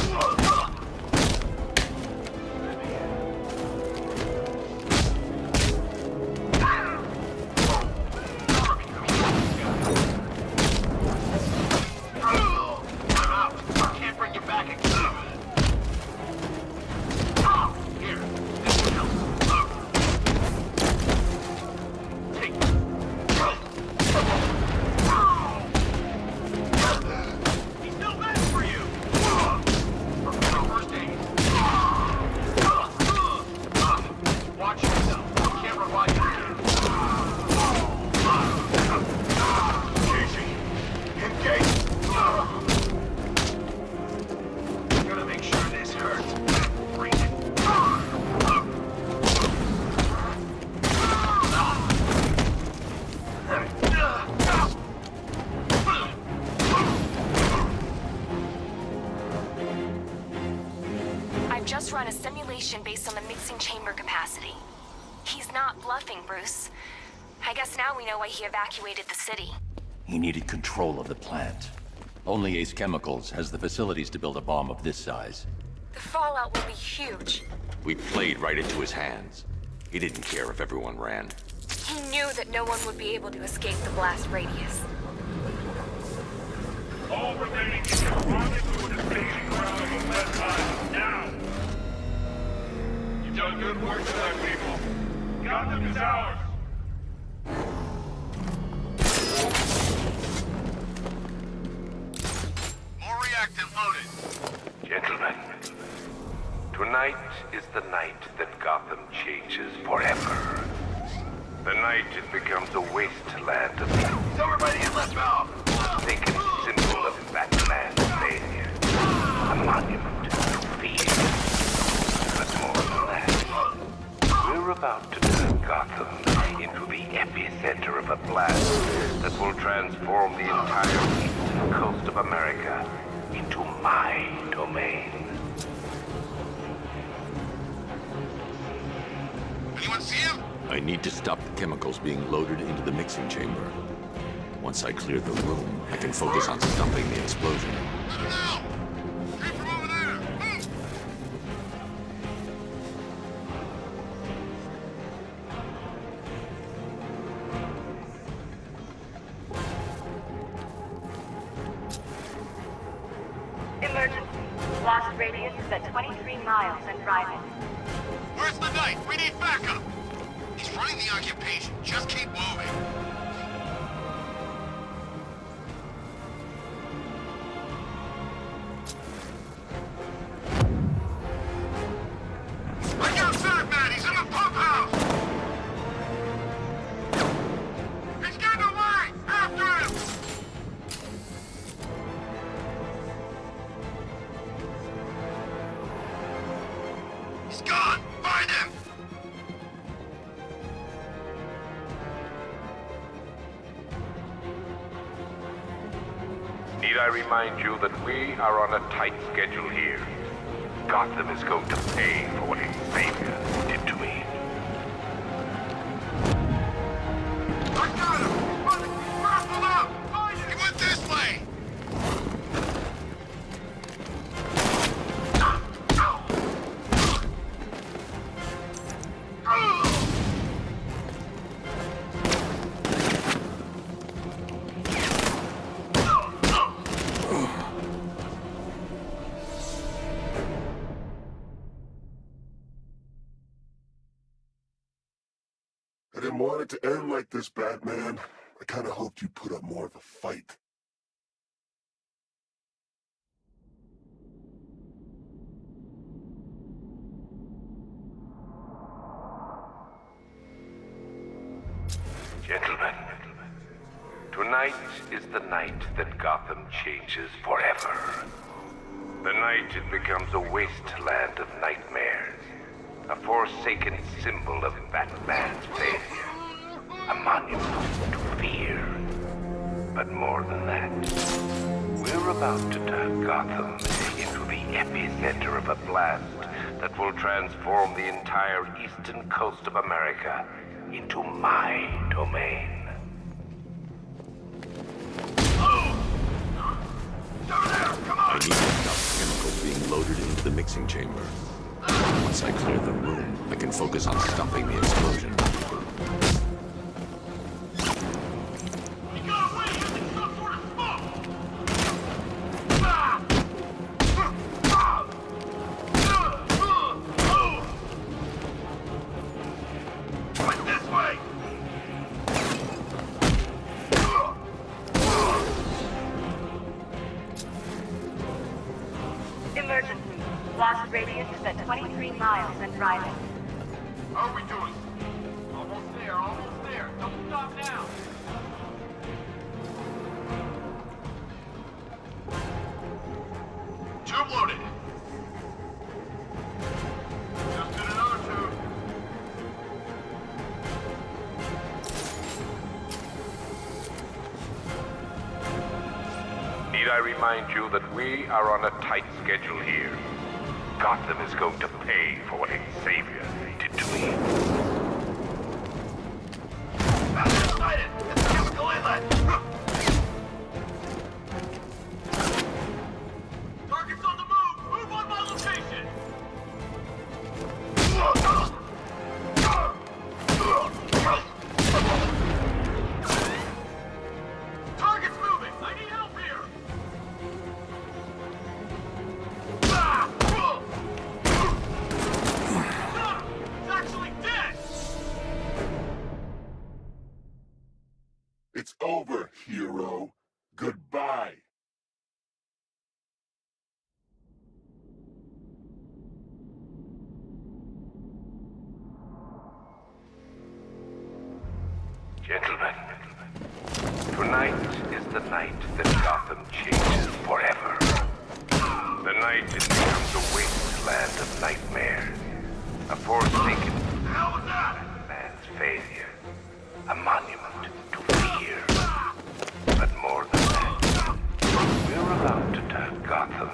Just run a simulation based on the mixing chamber capacity. He's not bluffing, Bruce. I guess now we know why he evacuated the city. He needed control of the plant. Only Ace Chemicals has the facilities to build a bomb of this size. The fallout will be huge. We played right into his hands. He didn't care if everyone ran. He knew that no one would be able to escape the blast radius. All remaining units rendezvous with the staging ground of West High, now! You've done good work tonight, people. Gotham is ours! More reactant loaded. Gentlemen, tonight is the night that Gotham changes forever. The night it becomes a wasteland of people. Everybody in, let's move! Think it's a symbol of Batman's failure. A monument to fear. But more than that, we're about to turn Gotham into the epicenter of a blast that will transform the entire eastern coast of America into my domain. Anyone see him? I need to stop the chemicals being loaded into the mixing chamber. Once I clear the room, I can focus on stopping the explosion. Emergency. Blast radius is at 23 miles and rising. Where's the knight? We need backup! He's running the occupation. Just keep moving. Look outside, man! He's in the pump house! He's getting away! After him! He's gone! Find him! Need I remind you that we are on a tight schedule here? Gotham is going to pay for what its savior did to me. didn't want it to end like this, Batman. I kinda hoped you'd put up more of a fight. Gentlemen, tonight is the night that Gotham changes forever. The night it becomes a wasteland of nightmares, a forsaken symbol of Batman's failure, a monument to fear. But more than that, we're about to turn Gotham into the epicenter of a blast that will transform the entire eastern coast of America into my domain. I need to stop chemicals being loaded into the mixing chamber. Once I clear the room, I can focus on stopping the explosion. Emergency. Blast radius is at 23 miles and driving. How are we doing? Almost there, almost there. Don't stop now. Tube loaded. Just did another tube. Need I remind you that we are on a tight schedule here? Gotham is going to pay for what its savior did to me. Excited! It's a chemical inlet! Target's on the move! Move on my location! Target's moving! I need help here! It's actually dead! It's over, hero. Goodbye. Gentlemen, tonight is the night that Gotham changes forever. The night it becomes a wasteland of nightmares, a forsaken man's failure, a monument to fear. But more than that, we're about to turn Gotham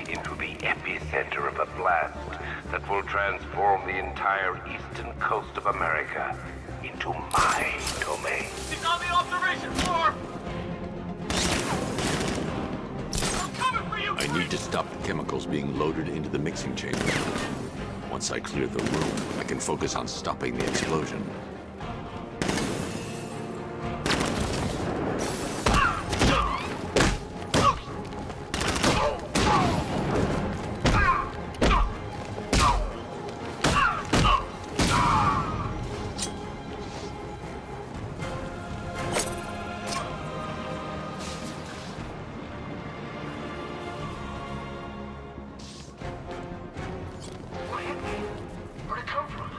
into the epicenter of a blast that will transform the entire eastern coast of America into my domain. He's on the observation floor! I need to stop the chemicals being loaded into the mixing chamber. Once I clear the room, I can focus on stopping the explosion. Where'd it come from?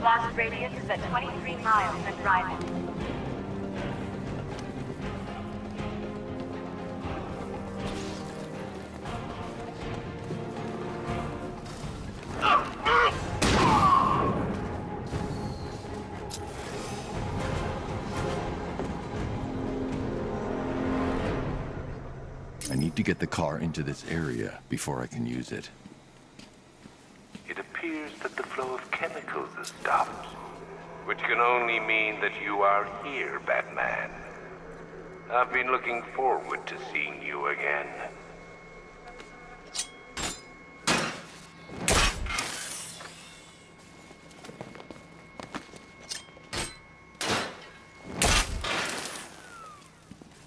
Blast radius is at 23 miles and rising. I need to get the car into this area before I can use it. It appears that the flow of chemicals has stopped, which can only mean that you are here, Batman. I've been looking forward to seeing you again.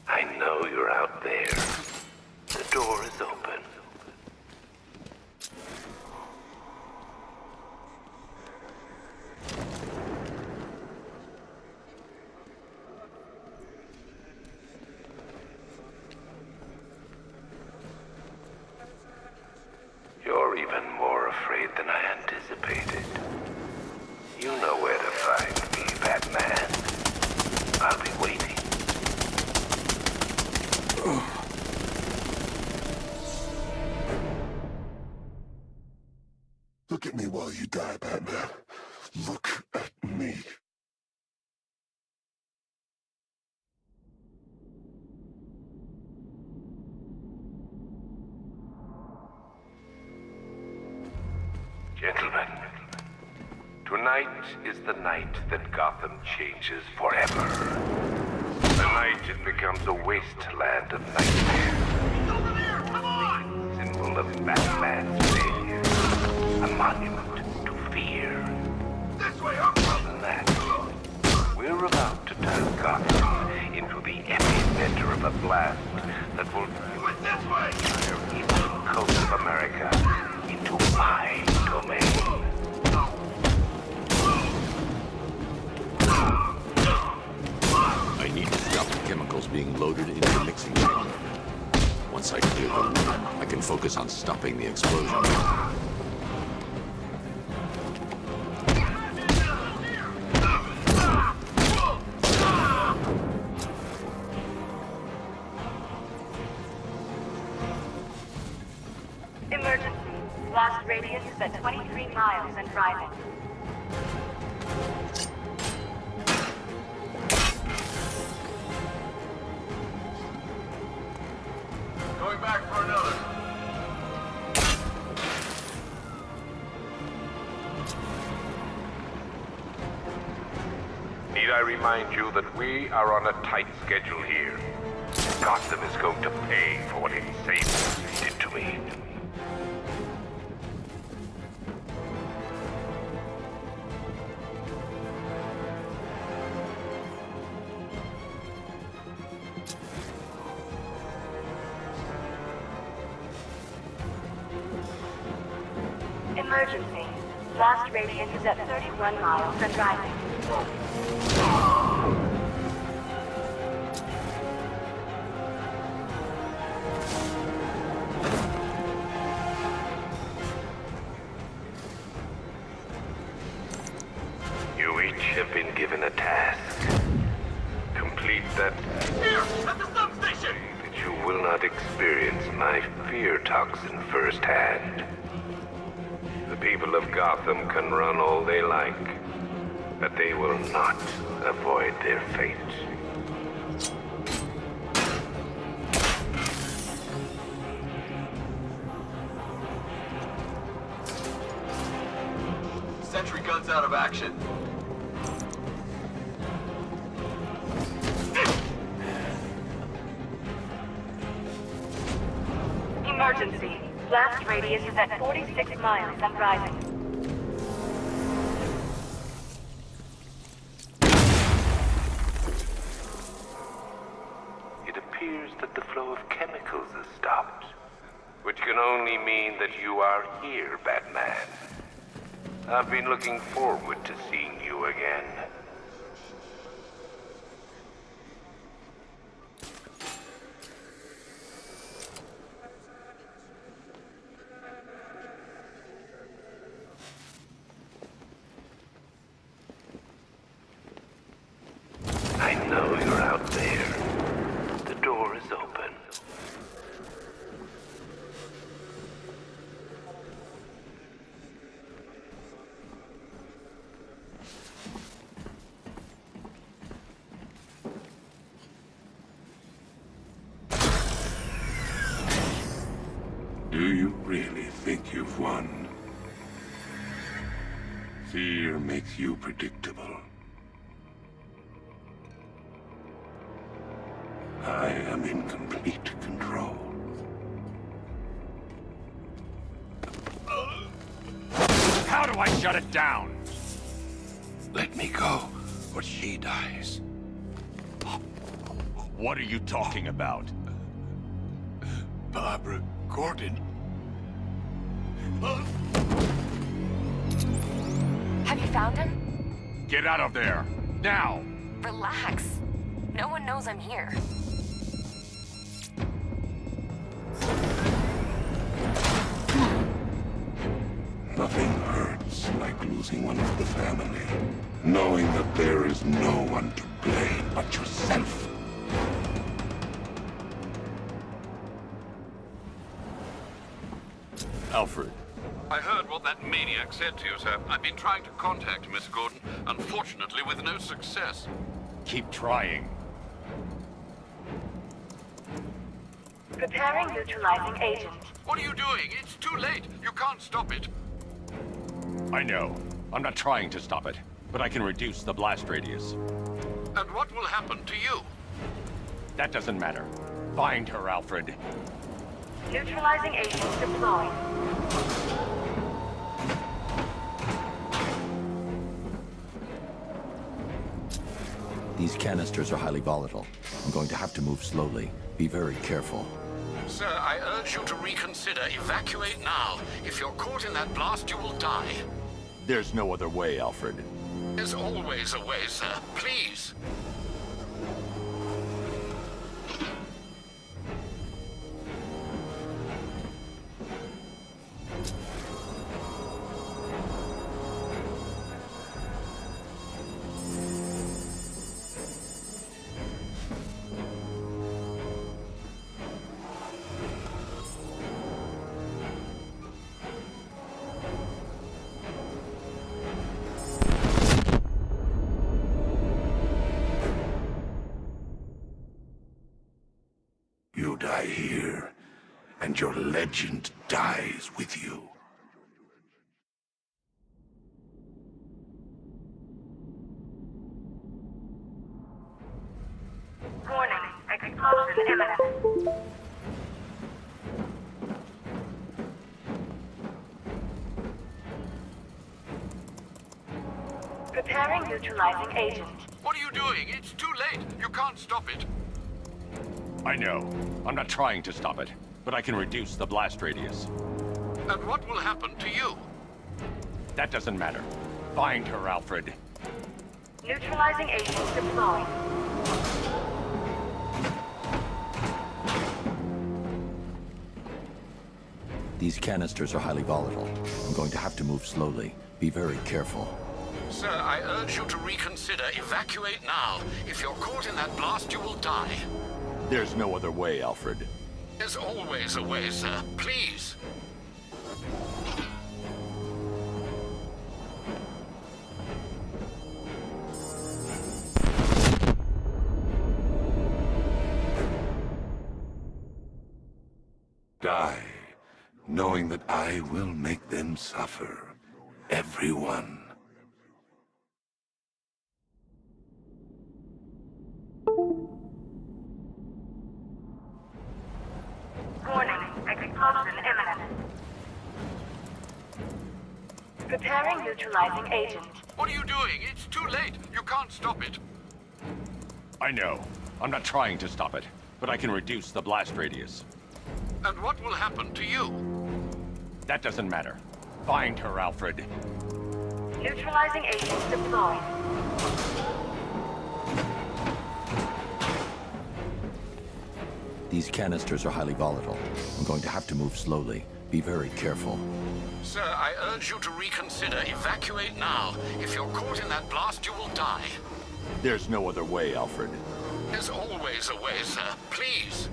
I know you're out there. The door is open. You're even more afraid than I anticipated. You know where to find me, Batman. I'll be waiting. Look at me while you die, Batman. Look at me. Gentlemen, tonight is the night that Gotham changes forever. The night it becomes a wasteland of nightmares. He's over there! Come on! Symbol of Batman's failure. A monument to fear. This way, More than that, we're about to turn Gotham into the epicenter of a blast that will do it this way. The eastern coast of America into my domain. I need to stop the chemicals being loaded into the mixing tank. Once I clear them, I can focus on stopping the explosion. Emergency. Blast radius is at 23 miles and rising. Going back for another. Need I remind you that we are on a tight schedule here? Gotham is going to pay for what its saviors did to me. Emergency. Blast radius is at 31 miles and rising. You each have been given a task. Complete that. Here, at the substation! That you will not experience my fear toxin firsthand. The people of Gotham can run all they like, but they will not avoid their fate. Sentry gun's out of action. Emergency. Blast radius is at 46 miles and rising. It appears that the flow of chemicals has stopped, which can only mean that you are here, Batman. I've been looking forward to seeing you again. think you've won. Fear makes you predictable. I am in complete control. How do I shut it down? Let me go, or she dies. What are you talking about? Barbara Gordon. Have you found him? Get out of there! Now! Relax. No one knows I'm here. Nothing hurts like losing one of the family. Knowing that there is no one to blame but yourself. Alfred. I heard what that maniac said to you, sir. I've been trying to contact Miss Gordon, unfortunately with no success. Keep trying. Preparing neutralizing agent. What are you doing? It's too late. You can't stop it. I know. I'm not trying to stop it, but I can reduce the blast radius. And what will happen to you? That doesn't matter. Find her, Alfred. Neutralizing agent deployed. These canisters are highly volatile. I'm going to have to move slowly. Be very careful. Sir, I urge you to reconsider. Evacuate now. If you're caught in that blast, you will die. There's no other way, Alfred. There's always a way, sir. Please. You die here, and your legend dies with you. Warning, explosion imminent. Preparing neutralizing agent. What are you doing? It's too late. You can't stop it. I know. I'm not trying to stop it, but I can reduce the blast radius. And what will happen to you? That doesn't matter. Find her, Alfred. Neutralizing agent deployed. These canisters are highly volatile. I'm going to have to move slowly. Be very careful. Sir, I urge you to reconsider. Evacuate now. If you're caught in that blast, you will die. There's no other way, Alfred. There's always a way, sir. Please. Die, knowing that I will make them suffer. Everyone. Warning, explosion imminent. Preparing neutralizing agent. What are you doing? It's too late. You can't stop it. I know. I'm not trying to stop it, but I can reduce the blast radius. And what will happen to you? That doesn't matter. Find her, Alfred. Neutralizing agent deployed. These canisters are highly volatile. I'm going to have to move slowly. Be very careful. Sir, I urge you to reconsider. Evacuate now. If you're caught in that blast, you will die. There's no other way, Alfred. There's always a way, sir. Please.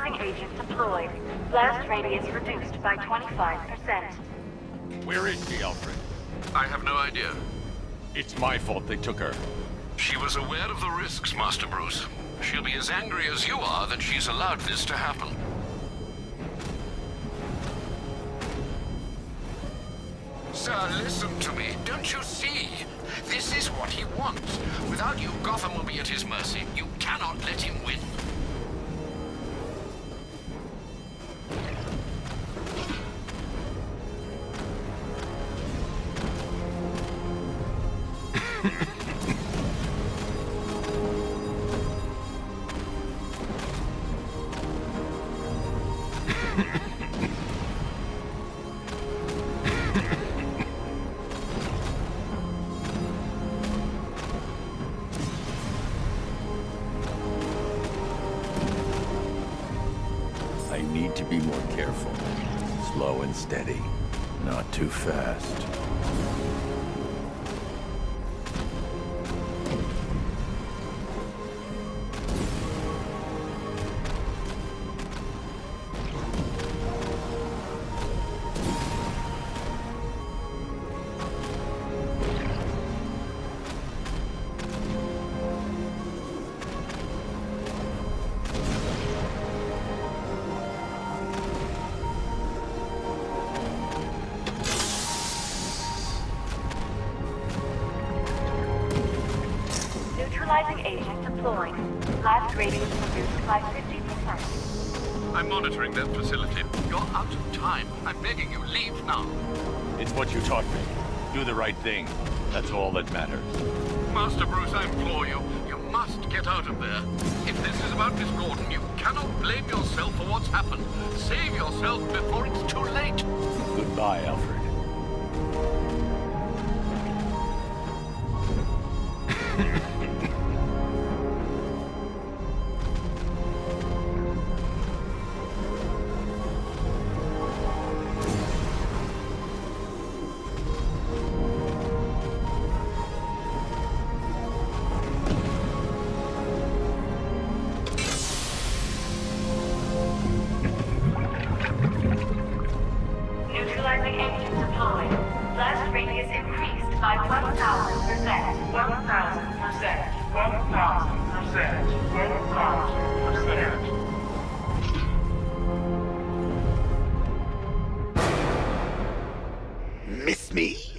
Neutralizing agent deployed. Blast radius reduced by 25%. Where is she, Alfred? I have no idea. It's my fault they took her. She was aware of the risks, Master Bruce. She'll be as angry as you are that she's allowed this to happen. Sir, listen to me. Don't you see? This is what he wants. Without you, Gotham will be at his mercy. You cannot let him win. I need to be more careful. Slow and steady. Not too fast. Neutralizing agent deployed. Blast radius reduced by 50%. I'm monitoring that facility. You're out of time. I'm begging you, leave now. It's what you taught me. Do the right thing. That's all that matters. Master Bruce, I implore you, you must get out of there. If this is about Miss Gordon, you cannot blame yourself for what's happened. Save yourself before it's too late. Goodbye, Alfred. Neutralizing agent deployed. Blast radius increased by 1,000%. 1,000%. 1,000%. 1,000%. Miss me?